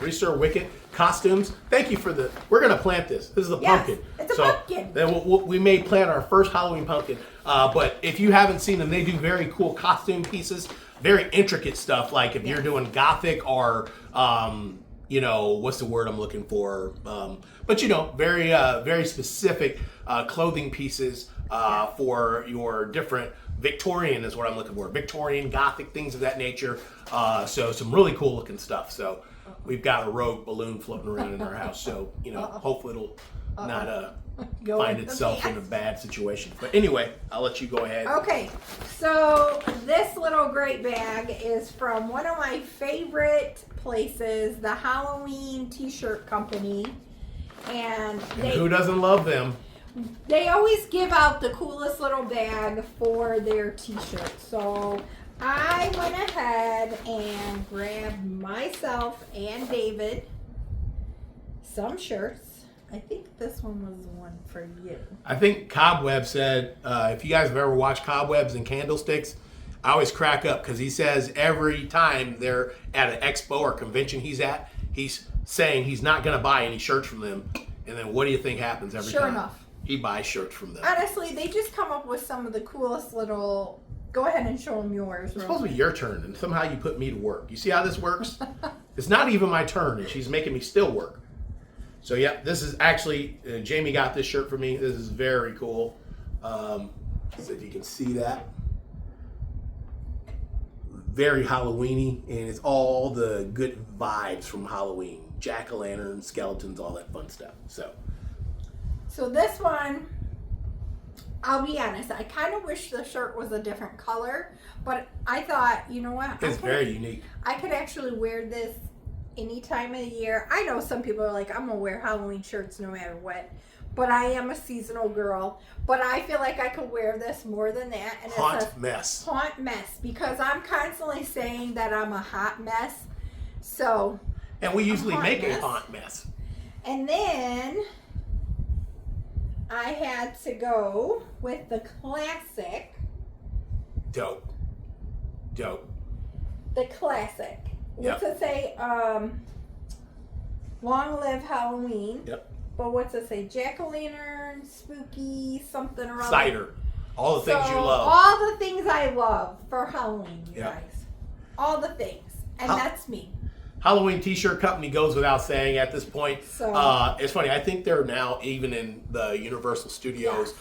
Reeser Wicket Costumes. Thank you for we're going to plant this. This is a pumpkin. It's a pumpkin. Then we may plant our first Halloween pumpkin. But if you haven't seen them, they do very cool costume pieces, very intricate stuff. Like if you're doing Gothic or, what's the word I'm looking for? But very specific clothing pieces for your different Victorian is what I'm looking for. Victorian, Gothic, things of that nature. So some really cool looking stuff. So we've got a rogue balloon floating around in our house. So, hopefully it'll not find itself in a bad situation. But anyway, I'll let you go ahead. Okay, so this little great bag is from one of my favorite places, the Halloween t-shirt company. And who doesn't love them? They always give out the coolest little bag for their t-shirts. So I went ahead and grabbed myself and David some shirts. I think this one was the one for you. I think Cobweb said, if you guys have ever watched Cobwebs and Candlesticks, I always crack up because he says every time they're at an expo or convention he's at, he's saying he's not going to buy any shirts from them. And then what do you think happens every time? Sure enough. He buys shirts from them. Honestly, they just come up with some of the coolest little... Go ahead and show them yours. It's supposed to be your turn, and somehow you put me to work. You see how this works? It's not even my turn, and she's making me still work. So, yeah, this is actually... Jamie got this shirt for me. This is very cool. So if you can see that. Very Halloween-y, and it's all the good vibes from Halloween. Jack-o'-lanterns, skeletons, all that fun stuff. So this one, I'll be honest, I kind of wish the shirt was a different color, but I thought, you know what? It's very unique. I could actually wear this any time of the year. I know some people are like, I'm going to wear Halloween shirts no matter what, but I am a seasonal girl. But I feel like I could wear this more than that. And Haunt mess. Haunt mess, because I'm constantly saying that I'm a hot mess. So. And we usually make a haunt mess. And then I had to go with the classic. Dope. The classic. What's it say? Long live Halloween. Yep. But what's it say? Jack-o'-lantern, spooky, something or other. Cider. All the things you love. All the things I love for Halloween, you guys. All the things. And that's me. Halloween t-shirt company goes without saying at this point. So, it's funny. I think they're now even in the Universal Studios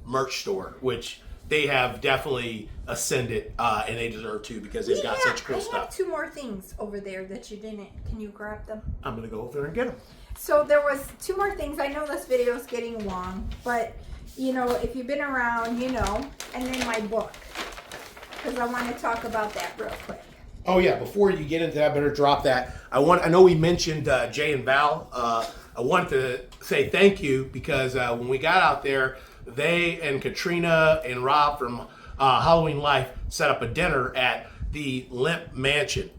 merch store, which they have definitely ascended, and they deserve to because they've got such cool stuff. I have two more things over there that you didn't. Can you grab them? I'm going to go over there and get them. So there was two more things. I know this video is getting long, but if you've been around, and then my book, because I want to talk about that real quick. Oh yeah, before you get into that, I better drop that. I know we mentioned Jay and Val. I want to say thank you because when we got out there, they and Katrina and Rob from Halloween Life set up a dinner at the Lemp Mansion.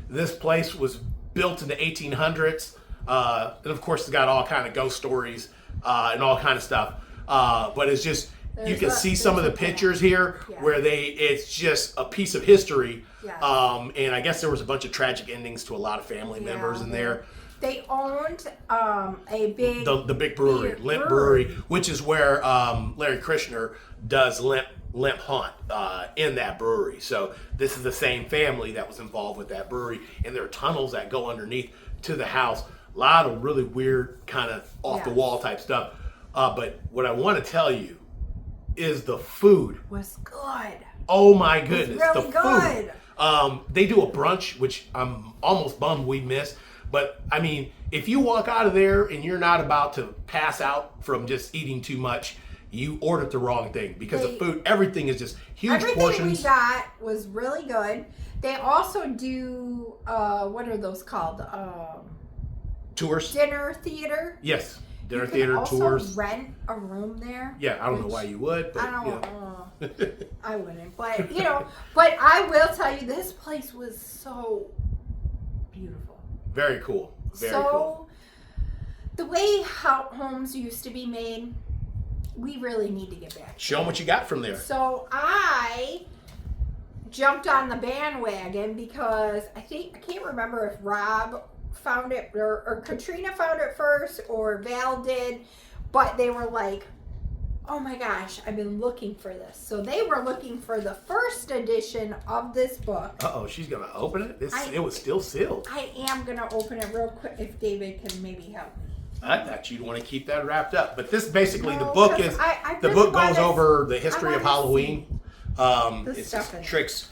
This place was built in the 1800s, and of course, it's got all kind of ghost stories and all kind of stuff. But it's just you can see some of the pictures here where it's just a piece of history. Yeah. And I guess there was a bunch of tragic endings to a lot of family members in there. They owned a big the big brewery, Lemp Brewery, which is where Larry Krishner does Lemp Hunt in that brewery. So this is the same family that was involved with that brewery, and there are tunnels that go underneath to the house. A lot of really weird kind of off the wall type stuff. But what I want to tell you is the food was good. Oh my goodness, really good. Food. They do a brunch, which I'm almost bummed we missed. But I mean, if you walk out of there and you're not about to pass out from just eating too much, you ordered the wrong thing because the food, everything is just huge portions. Everything we got was really good. They also do what are those called? Tours. Dinner theater. Yes, dinner theater tours. You tours. also rent a room there. Yeah, I don't know why you would, but I don't. I wouldn't, but but I will tell you, this place was so beautiful. Very cool. Very cool. The way homes used to be made, we really need to get back. Show them what you got from there. So I jumped on the bandwagon because I can't remember if Rob found it or Katrina found it first or Val did, but they were like, oh my gosh, I've been looking for this. So they were looking for the first edition of this book. Uh-oh, she's going to open it? It was still sealed. I am going to open it real quick if David can maybe help me. I thought you'd want to keep that wrapped up. But this basically, the book goes over the history of Halloween. It's tricks,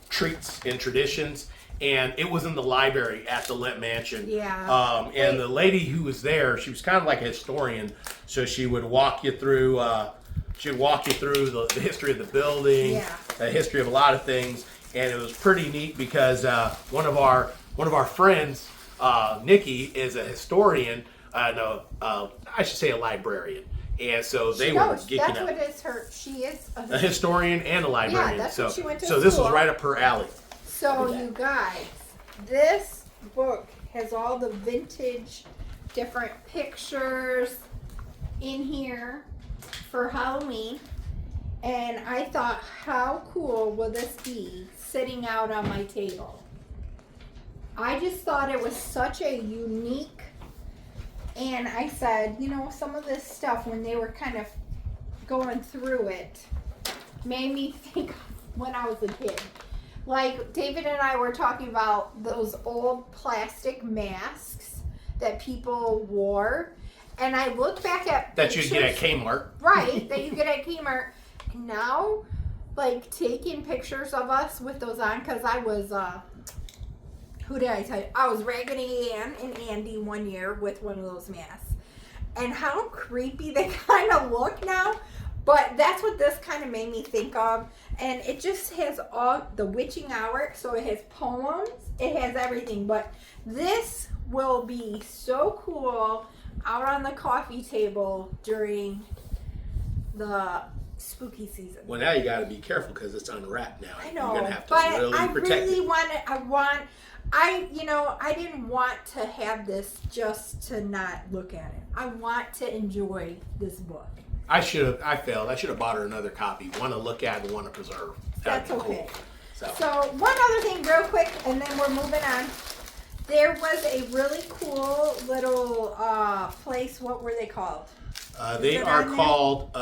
treats, and traditions. And it was in the library at the Lemp Mansion. Yeah. And the lady who was there, she was kind of like a historian. So she would walk you through, the history of the building, the history of a lot of things. And it was pretty neat because one of our friends, Nikki, is a historian. I should say a librarian. And so they were geeking out. That's what is her. She is a historian and a librarian. Yeah, that's what she went to So school. this was right up her alley. So you guys, this book has all the vintage, different pictures in here for Halloween. And I thought, how cool will this be sitting out on my table? I just thought it was such a unique, and I said, some of this stuff when they were kind of going through it made me think of when I was a kid. Like David and I were talking about those old plastic masks that people wore, and I looked back at that you get at Kmart, right? That you get at Kmart. And now, like taking pictures of us with those on, because I was who did I tell you? I was Raggedy Ann and Andy one year with one of those masks, and how creepy they kind of look now. But that's what this kind of made me think of. And it just has all the witching hour. So it has poems. It has everything. But this will be so cool out on the coffee table during the spooky season. Well, now you got to be careful because it's unwrapped now. I know. You're going to have to but really I protect really it. I didn't want to have this just to not look at it. I want to enjoy this book. I failed. I should have bought her another copy. One to look at and one to preserve. That's okay. Cool. So one other thing real quick, and then we're moving on. There was a really cool little place. What were they called? They are called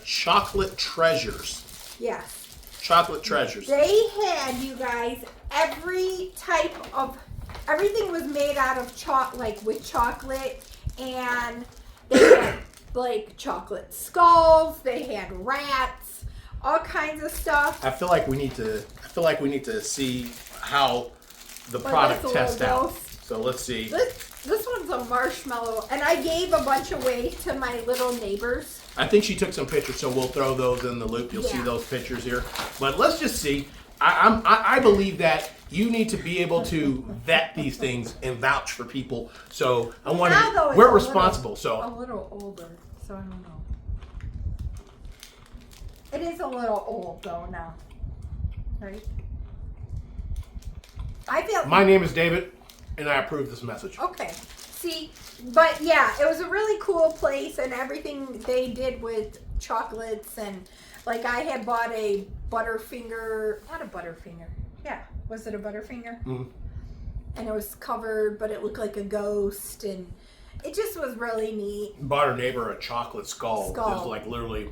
Chocolate Treasures. Yes. Chocolate Treasures. They had, you guys, every type of, everything was made out of with chocolate, and they had like chocolate skulls, they had rats, all kinds of stuff. I feel like we need to see how the product tests out. So let's see. This one's a marshmallow, and I gave a bunch away to my little neighbors. I think she took some pictures, so we'll throw those in the loop. You'll see those pictures here. But let's just see. I believe that you need to be able to vet these things and vouch for people. So I want to. We're responsible. A little older, so I don't know. It is a little old though now, right? I feel. My name is David, and I approve this message. Okay. See, but yeah, it was a really cool place, and everything they did with chocolates, and like I had bought a Butterfinger, not a Butterfinger. Yeah, was it a Butterfinger? Mm-hmm. And it was covered, but it looked like a ghost, and it just was really neat. Bought our neighbor a chocolate skull. It was like literally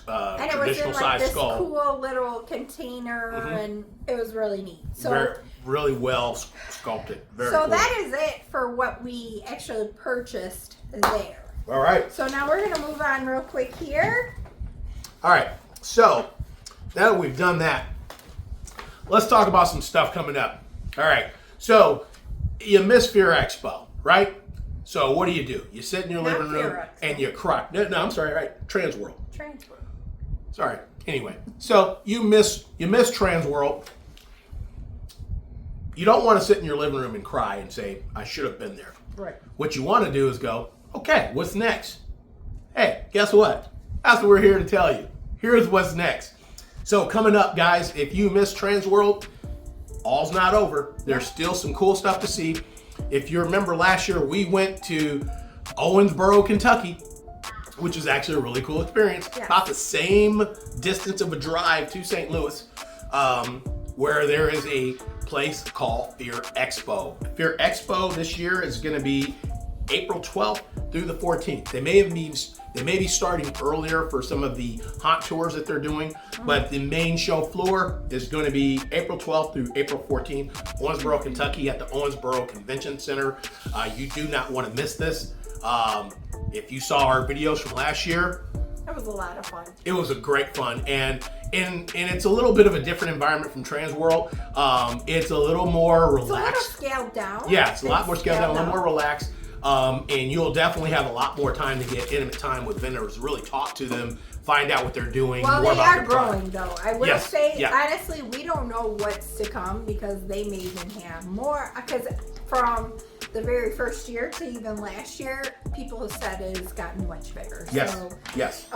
and it was in traditional like size this skull. cool little container, and it was really neat. So really well sculpted. Very so cool. that is it for what we actually purchased there. All right. So now we're gonna move on real quick here. All right. So now that we've done that, let's talk about some stuff coming up. All right. So you miss Fear Expo, right? So what do? You sit in your living room and you cry. No, I'm sorry. Right. Transworld. Sorry. Anyway, so you miss Transworld. You don't want to sit in your living room and cry and say, I should have been there. Right. What you want to do is go, okay, what's next? Hey, guess what? That's what we're here to tell you. Here's what's next. So coming up, guys, if you missed Transworld, all's not over. There's still some cool stuff to see. If you remember last year, we went to Owensboro, Kentucky, which is actually a really cool experience. Yeah. About the same distance of a drive to St. Louis, where there is a place called Fear Expo. Fear Expo this year is going to be April 12th through the 14th. They may be starting earlier for some of the haunt tours that they're doing, but the main show floor is going to be April 12th through April 14th, Owensboro, Kentucky, at the Owensboro Convention Center. You do not want to miss this. If you saw our videos from last year, That was a lot of fun. it was a great fun, and it's a little bit of a different environment from Transworld. It's a little more relaxed. It's a little scaled down. Yeah, it's a lot more scaled down, a little more relaxed. And you'll definitely have a lot more time to get intimate time with vendors, really talk to them, find out what they're doing. Well, more they about are their growing, product. though. I will Yes, say, yeah. honestly, we don't know what's to come because they may even have more. Because from the very first year to even last year, people have said it has gotten much bigger. Yes, So, yes.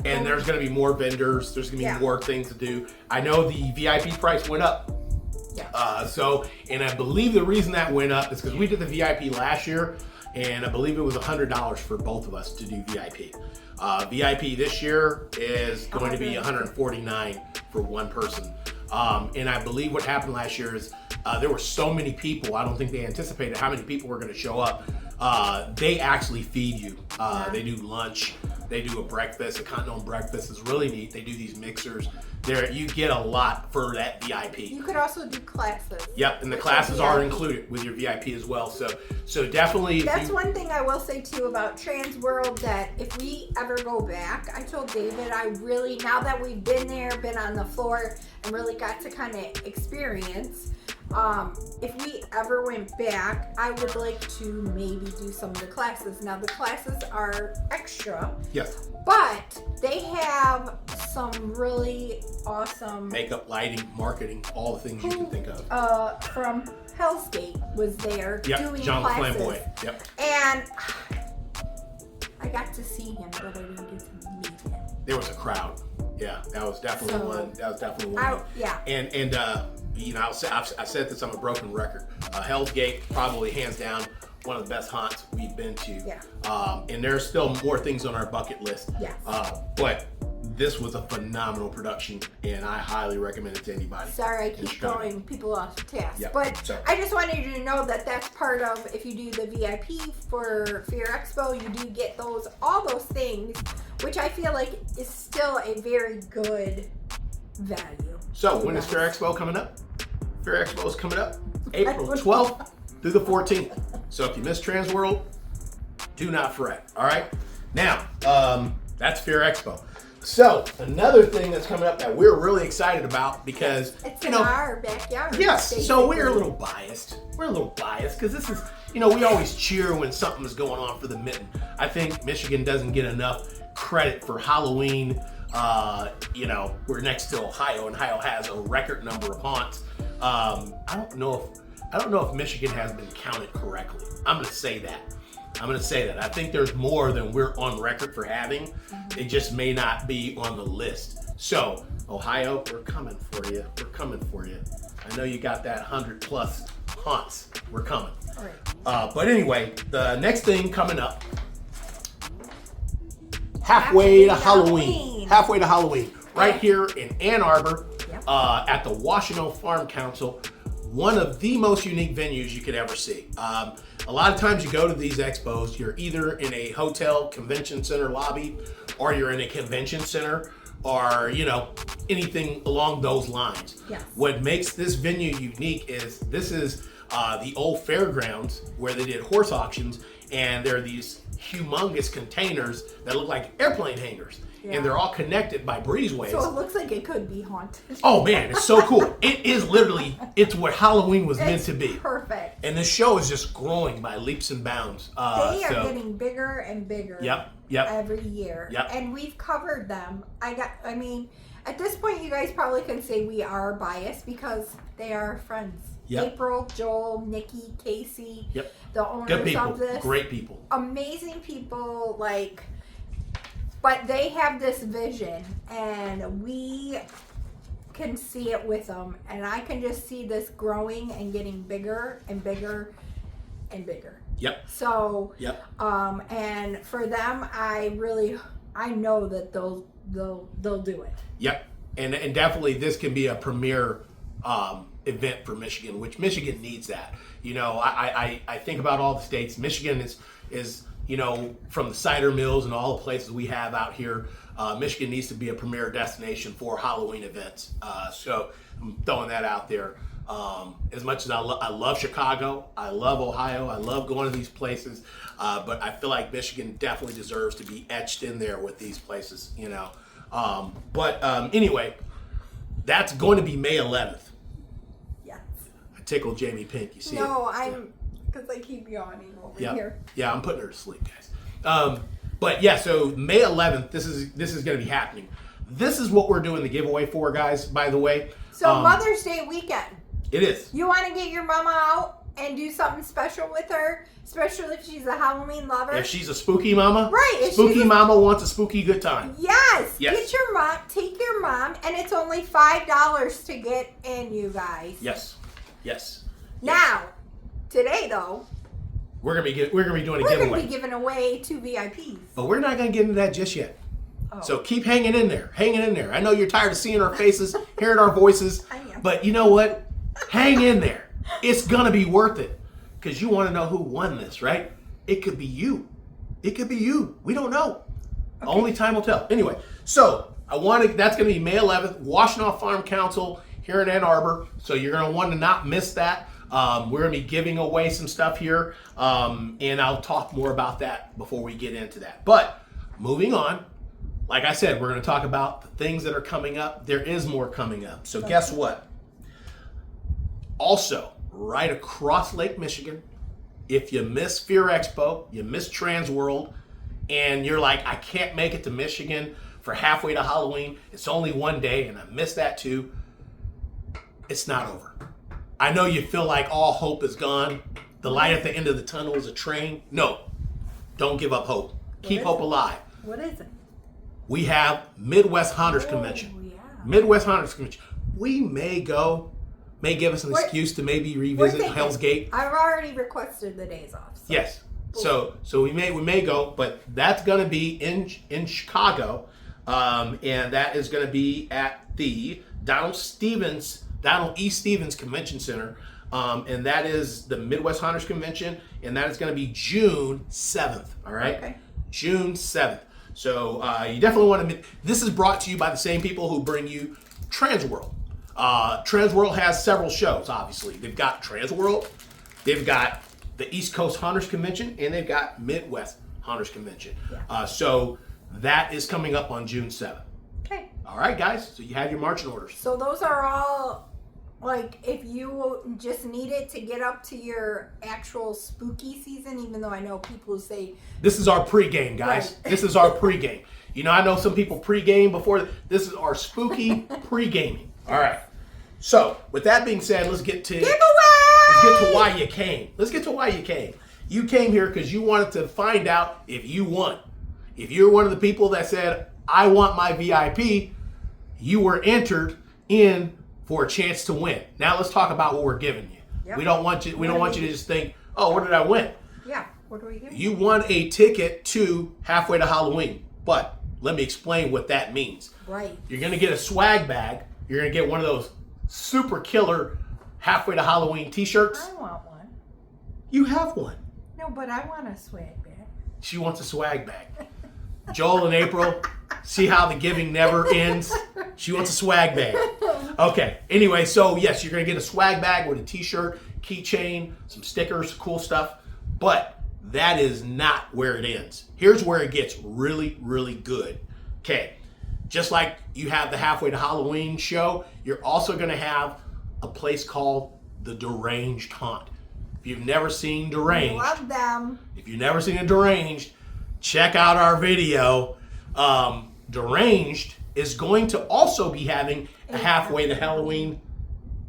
And there's going to be more vendors. There's going to be more things to do. I know the VIP price went up. yeah. And I believe the reason that went up is because we did the VIP last year, and I believe it was $100 for both of us to do VIP. VIP this year is going to be $149 for one person. And I believe what happened last year is there were so many people, I don't think they anticipated how many people were going to show up. They actually feed you. They do lunch. They do a breakfast. A continental breakfast is really neat. They do these mixers. There, you get a lot for that VIP. You could also do classes. Yep, and the classes are included with your VIP as well. So definitely. That's one thing I will say too about Transworld, that if we ever go back, I told David, I really, now that we've been there, been on the floor, and really got to kind of experience, if we ever went back, I would like to maybe do some of the classes. Now the classes are extra. Yes. But they have some really awesome Makeup, lighting, marketing, all the things you can think of. From Hell's Gate was there doing John classes. Flamboyant. Yep. And I got to see him, but I didn't get to meet him. There was a crowd. Yeah, that was definitely one. That was definitely one. Yeah. And you know, I said this, I'm a broken record. Hell's Gate, probably hands down one of the best haunts we've been to. Yeah. And there's still more things on our bucket list. Yes. But this was a phenomenal production, and I highly recommend it to anybody. Sorry, I keep going people off task. Yeah, but sorry. I just wanted you to know that that's part of, if you do the VIP for Fear Expo, you do get all those things, which I feel like is still a very good value. So when is Fear Expo coming up? Fear Expo is coming up April 12th through the 14th. So if you miss Transworld, do not fret. All right. Now, that's Fear Expo. So another thing that's coming up that we're really excited about, because it's in our backyard. Yes. Basically. So we're a little biased. We're a little biased because this is, we always cheer when something is going on for the Mitten. I think Michigan doesn't get enough credit for Halloween. We're next to Ohio, and Ohio has a record number of haunts. I don't know if Michigan has been counted correctly. I'm going to say that. I think there's more than we're on record for having. It just may not be on the list. So, Ohio, we're coming for you. I know you got that 100+ haunts. We're coming. All right. But anyway, the next thing coming up, halfway to Halloween. Halfway to Halloween. Right here in Ann Arbor, at the Washtenaw Farm Council, one of the most unique venues you could ever see. A lot of times you go to these expos, you're either in a hotel convention center lobby, or you're in a convention center, or anything along those lines. Yes. What makes this venue unique is this is the old fairgrounds where they did horse auctions, and there are these humongous containers that look like airplane hangars. And they're all connected by breezeways. So it looks like it could be haunted. Oh man, it's so cool. It is literally, it's what Halloween was meant to be. Perfect. And this show is just growing by leaps and bounds. They are getting bigger and bigger. Yep. Every year. Yep. And we've covered them. I mean, at this point you guys probably can say we are biased because they are friends. Yep. April, Joel, Nikki, Casey. Yep. The owners Good people. of this. Great people. Amazing people, but they have this vision, and we can see it with them, and I can just see this growing and getting bigger and bigger and bigger. Yep. So, Yep. And for them, I know that they'll do it. Yep. And definitely this can be a premier event for Michigan, which Michigan needs that. I think about all the states. Michigan is from the cider mills and all the places we have out here, Michigan needs to be a premier destination for Halloween events. So I'm throwing that out there. As much as I love Chicago, I love Ohio, I love going to these places, but I feel like Michigan definitely deserves to be etched in there with these places, Anyway, that's going to be May 11th. Yes. I tickled Jamie Pink, you see No, it? because I keep yawning over here. Yeah, I'm putting her to sleep, guys. But yeah, so May 11th, this is going to be happening. This is what we're doing the giveaway for, guys, by the way. So Mother's Day weekend. It is. You want to get your mama out and do something special with her, especially if she's a Halloween lover. If she's a spooky mama. Right. Spooky mama wants a spooky good time. Yes. Get your mom, take your mom, and it's only $5 to get in, you guys. Yes. Now, today though, we're gonna be doing a giveaway. We're gonna be giving away 2 VIPs. But we're not gonna get into that just yet. Oh. So keep hanging in there. I know you're tired of seeing our faces, hearing our voices. I am. But you know what? Hang in there. It's gonna be worth it. Because you want to know who won this, right? It could be you. We don't know. Okay. Only time will tell. Anyway, so that's gonna be May 11th, Washtenaw Farm Council here in Ann Arbor. So you're gonna want to not miss that. We're gonna be giving away some stuff here, and I'll talk more about that before we get into that. But moving on, like I said, we're gonna talk about the things that are coming up. There is more coming up. So guess what? Also, right across Lake Michigan, if you miss Fear Expo, you miss Transworld, and you're like, I can't make it to Michigan for halfway to Halloween. It's only one day, and I missed that too. It's not over. I know you feel like all hope is gone. The light at the end of the tunnel is a train. No, don't give up hope. Keep hope alive. What is it? We have Midwest Haunters Convention. Yeah. Midwest Haunters Convention. We may give us an excuse to maybe revisit Hell's Gate. I've already requested the days off. So. Yes. So we may go, but that's going to be in Chicago, and that is going to be at the Donald E. Stevens Convention Center, and that is the Midwest Haunters Convention, and that is going to be June 7th. All right. Okay. June 7th. So you definitely want to. This is brought to you by the same people who bring you Transworld. Transworld has several shows, obviously. They've got Transworld, they've got the East Coast Haunters Convention, and they've got Midwest Haunters Convention. Yeah. So that is coming up on June 7th. Okay. All right, guys. So you have your marching orders. So those are all, if you just need it to get up to your actual spooky season, even though I know people who say... This is our pregame, guys. Right. This is our pregame. I know some people pregame before. This is our spooky pre-gaming. All right. So, with that being said, let's get to why you came. You came here because you wanted to find out if you won. If you're one of the people that said, I want my VIP, you were entered in for a chance to win. Now let's talk about what we're giving you. Yep. We don't want you to just think, oh, what did I win? Yeah, what do we give? You won a ticket to Halfway to Halloween. But let me explain what that means. Right. You're going to get a swag bag. You're going to get one of those super killer Halfway to Halloween t-shirts. I want one. You have one. No, but I want a swag bag. She wants a swag bag. Joel and April, see how the giving never ends? She wants a swag bag. Okay, anyway, so yes, you're going to get a swag bag with a t-shirt, keychain, some stickers, cool stuff. But that is not where it ends. Here's where it gets really, really good. Okay, just like you have the Halfway to Halloween show, you're also going to have a place called the Deranged Haunt. If you've never seen Deranged, Love them. if you've never seen a Deranged, check out our video. Deranged is going to also be having a Halfway to Halloween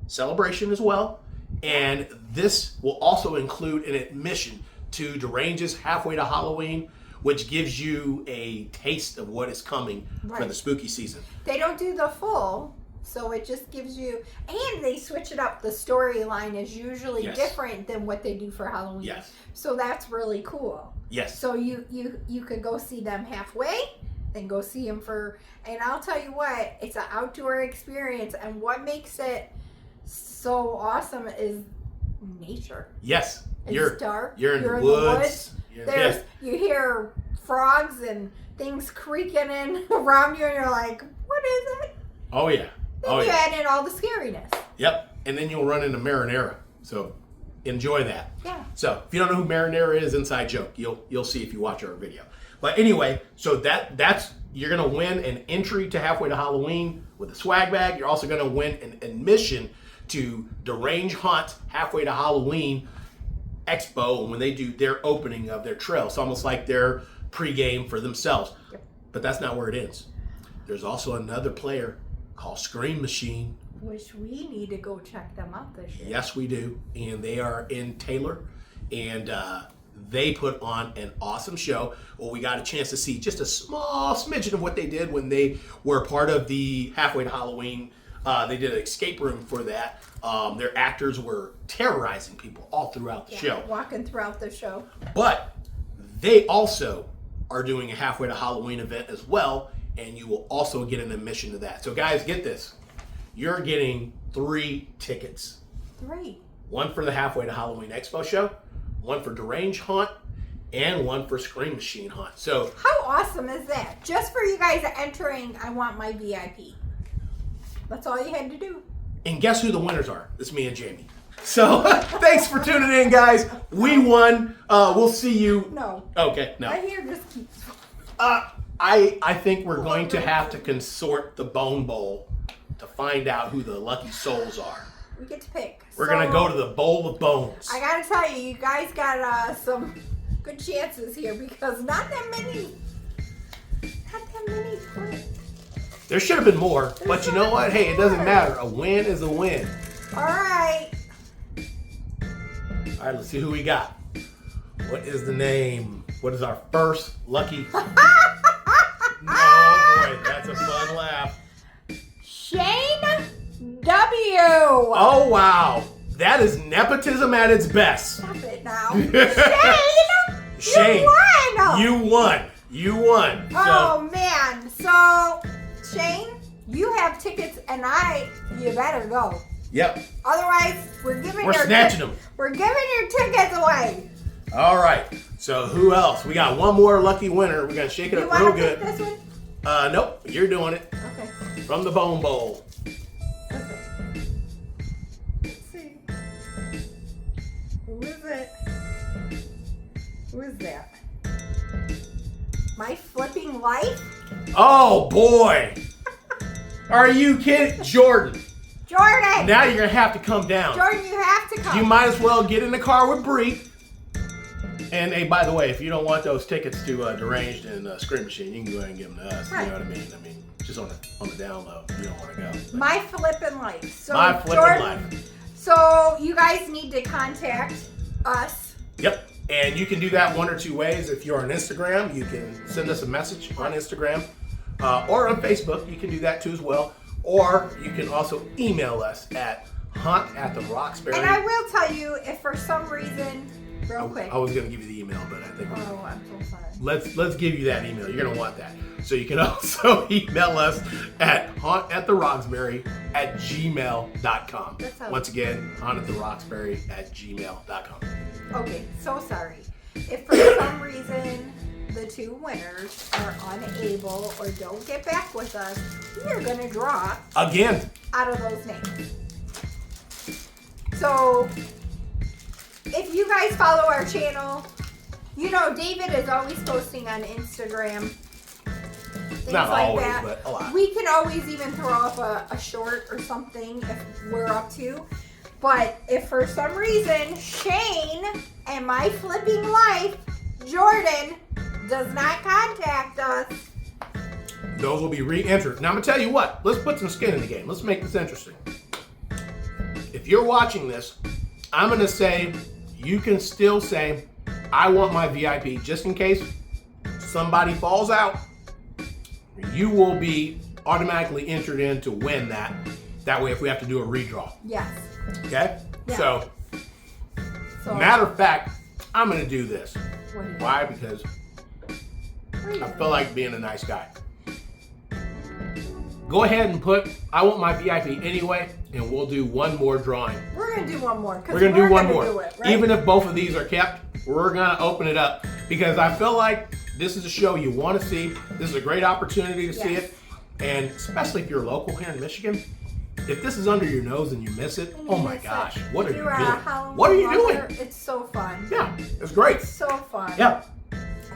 celebration as well. And this will also include an admission to Deranged's Halfway to Halloween, which gives you a taste of what is coming for the spooky season. They don't do the full, so it just gives you, and they switch it up. The storyline is usually different than what they do for Halloween. Yes. So that's really cool. Yes. So you could go see them halfway, then go see them for, and I'll tell you what, it's an outdoor experience, and what makes it so awesome is nature. Yes. It's dark. You're in the woods. There's you hear frogs and things creaking in around you, and you're like, what is it? Oh yeah. Then you add in all the scariness. Yep. And then you'll run into Marinara. So enjoy that. Yeah. So if you don't know who Marinara is, inside joke. You'll see if you watch our video. But anyway, so that's you're gonna win an entry to Halfway to Halloween with a swag bag. You're also gonna win an admission to Deranged Haunt Halfway to Halloween Expo when they do their opening of their trail. It's almost like their pregame for themselves. Yep. But that's not where it ends. There's also another player called Scream Machine. Which we need to go check them out this year. Yes, we do. And they are in Taylor. And they put on an awesome show. Well, we got a chance to see just a small smidgen of what they did when they were part of the Halfway to Halloween. They did an escape room for that. Their actors were terrorizing people all throughout the show. Walking throughout the show. But they also are doing a Halfway to Halloween event as well. And you will also get an admission to that. So guys, get this. You're getting 3 tickets. 3. One for the Halfway to Halloween Expo show, one for Deranged Haunt, and one for Scream Machine Haunt. So how awesome is that? Just for you guys entering, I want my VIP. That's all you had to do. And guess who the winners are? It's me and Jamie. So thanks for tuning in, guys. We won. We'll see you. No. Okay, no. My hair just keeps. I think we're going to have to consort the Bone Bowl to find out who the lucky souls are. We get to pick. We're going to go to the Bowl of Bones. I got to tell you, you guys got some good chances here because not that many played. There should have been more, but you know what? Hey, it doesn't matter. A win is a win. All right. All right, let's see who we got. What is the name? What is our first lucky? Oh boy, that's a fun laugh. Shane W. Oh wow, that is nepotism at its best. Stop it now. Shane, you won. You won. Oh man, so Shane, you have tickets, and you better go. Yep. Otherwise, we're snatching them. We're giving your tickets away. All right. So who else? We got one more lucky winner. We're gonna shake it up real good. This one? Nope. You're doing it. Okay. From the Bone Bowl. Okay. Let's see. Who is it? Who is that? My flipping life? Oh boy. Are you kidding? Jordan. Jordan! Now you're gonna have to come down. Jordan, you have to come. You might as well get in the car with Bree. And hey, by the way, if you don't want those tickets to Deranged and Scream Machine, you can go ahead and give them to us. Right. You know what I mean? I mean, just on the down low. You don't want to go. But My flipping life. So my flipping Jordan, life. So you guys need to contact us. Yep. And you can do that one or two ways. If you're on Instagram, you can send us a message on Instagram. Or on Facebook, you can do that too as well. or you can also email us at hunt@theroxbury. And I will tell you, if for some reason, real quick. I was going to give you the email, but I think Oh, I'm so sorry. let's give you that email. You're going to want that. So you can also email us at hunt@theroxbury@gmail.com. Once again, hunt@theroxbury@gmail.com. Okay, so sorry. If for some reason the two winners are unable or don't get back with us, we are going to draw Again. out of those names. So, if you guys follow our channel, you know David is always posting on Instagram. Things Not like always, that. but a lot. We can always even throw up a short or something if we're up to. But if for some reason Shane and my flipping life, Jordan, does not contact us, those will be re-entered. Now I'm gonna tell you what. Let's put some skin in the game. Let's make this interesting. If you're watching this, I'm gonna say you can still say, I want my VIP, just in case somebody falls out. You will be automatically entered in to win that. That way, if we have to do a redraw. yes. Okay? Yeah. So, So, matter of fact, I'm gonna do this. what do you Why? Because think? I feel like being a nice guy. Go ahead and put, I want my VIP anyway, and we'll do one more drawing. We're gonna do one more. We're gonna do one more. Do it, right? Even if both of these are kept, we're gonna open it up because I feel like this is a show you want to see. This is a great opportunity to see Yes. it, and especially if you're local here in Michigan. If this is under your nose and you miss it, And oh you my miss it. gosh, what are If you you're a doing? Halloween What are you lover, doing? It's so fun. Yeah, it's great. It's so fun. Yeah,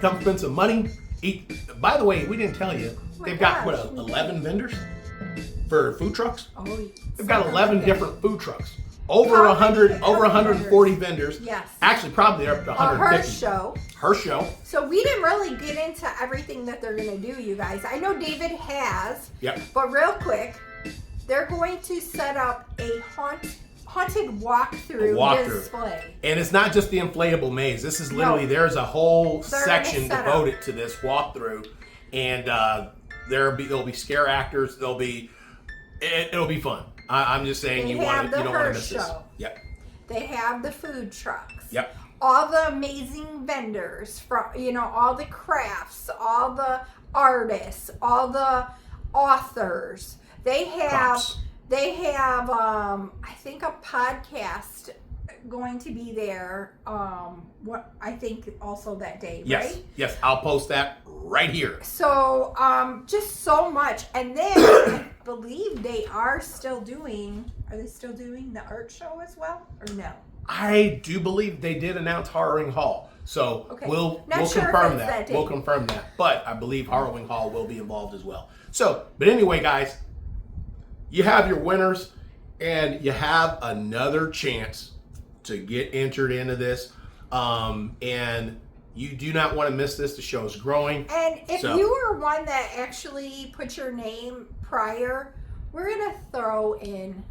come spend some money. Eat. By the way, we didn't tell you. my They've got gosh, what, we 11 vendors for food trucks. Oh, They've got 11 okay. different food trucks. Over How 100, many- over how many 140 vendors. Yes. Actually, probably up to A 150. her show. Her show. So we didn't really get into everything that they're gonna do, you guys. I know David has, Yep. but real quick, they're going to set up a haunted walkthrough, display. And it's not just the inflatable maze. This is literally, No. there's a whole They're section gonna set devoted to this walkthrough. And there'll be scare actors. It'll be fun. I'm just saying They you have don't want the to Hearst miss this. show. Yep. They have the food trucks. Yep. All the amazing vendors from, all the crafts, all the artists, all the authors. They have Props. I think a podcast going to be there. What I think also that day, Yes. right? Yes. I'll post that right here. So just so much. And then I believe they are still doing. Are they still doing the art show as well, or no? I do believe they did announce Harrowing Hall. So Okay. we'll Not sure if confirm it's that. that day. We'll confirm that. But I believe Harrowing Hall will be involved as well. So, but anyway, guys, you have your winners and you have another chance to get entered into this. And you do not want to miss this. The show is growing. And if So- you were one that actually put your name prior, we're gonna throw in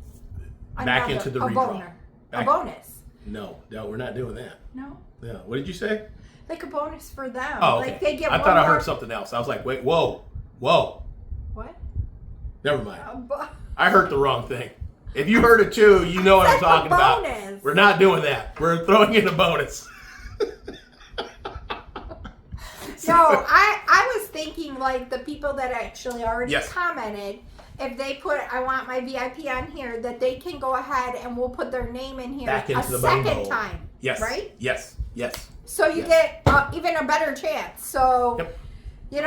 Back into the a redraw. a Back- bonus. No, we're not doing that. No, No. What did you say? like a bonus for them. Oh, okay. Like they get. I one thought I more- heard something else. I was like, wait, whoa. What? Never mind. A bo- I heard the wrong thing. If you heard it too, you know what I'm That's a talking about. bonus. We're not doing that. We're throwing in a bonus. No, I was thinking like the people that actually already Yes. commented, if they put I want my VIP on here, that they can go ahead and we'll put their name in here Back a into the second bundle. time. Yes. Right? Yes. Yes. So you Yes. get even a better chance. So, Yep.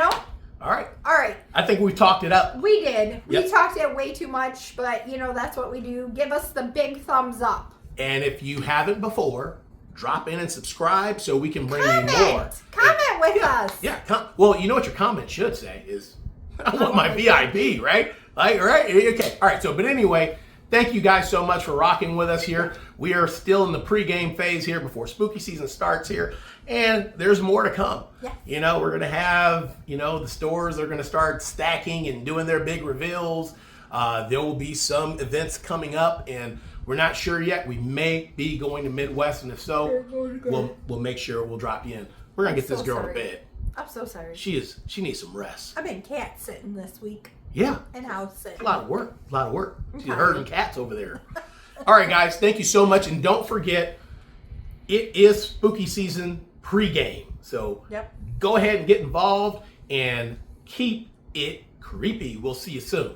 All right. all right. I think we talked it up. We did. Yep. We talked it way too much, but that's what we do. Give us the big thumbs up. And if you haven't before, drop in and subscribe so we can bring Comment. you more. Comment with us. Yeah. Well, you know what your comment should say is, I want my VIP, right? Like, right? Okay. All right. So, but anyway, thank you guys so much for rocking with us here. We are still in the pregame phase here before spooky season starts here. And there's more to come. Yeah. We're going to have, the stores are going to start stacking and doing their big reveals. There will be some events coming up, and we're not sure yet. We may be going to Midwest, and if so, we'll make sure we'll drop you in. We're going to get this so girl sorry. to bed. I'm so sorry. She needs some rest. I've been cat sitting this week. Yeah. and house it. A lot of work. A lot of work. She's Okay. herding cats over there. All right, guys. Thank you so much. And don't forget, it is spooky season pregame. So Yep. go ahead and get involved and keep it creepy. We'll see you soon.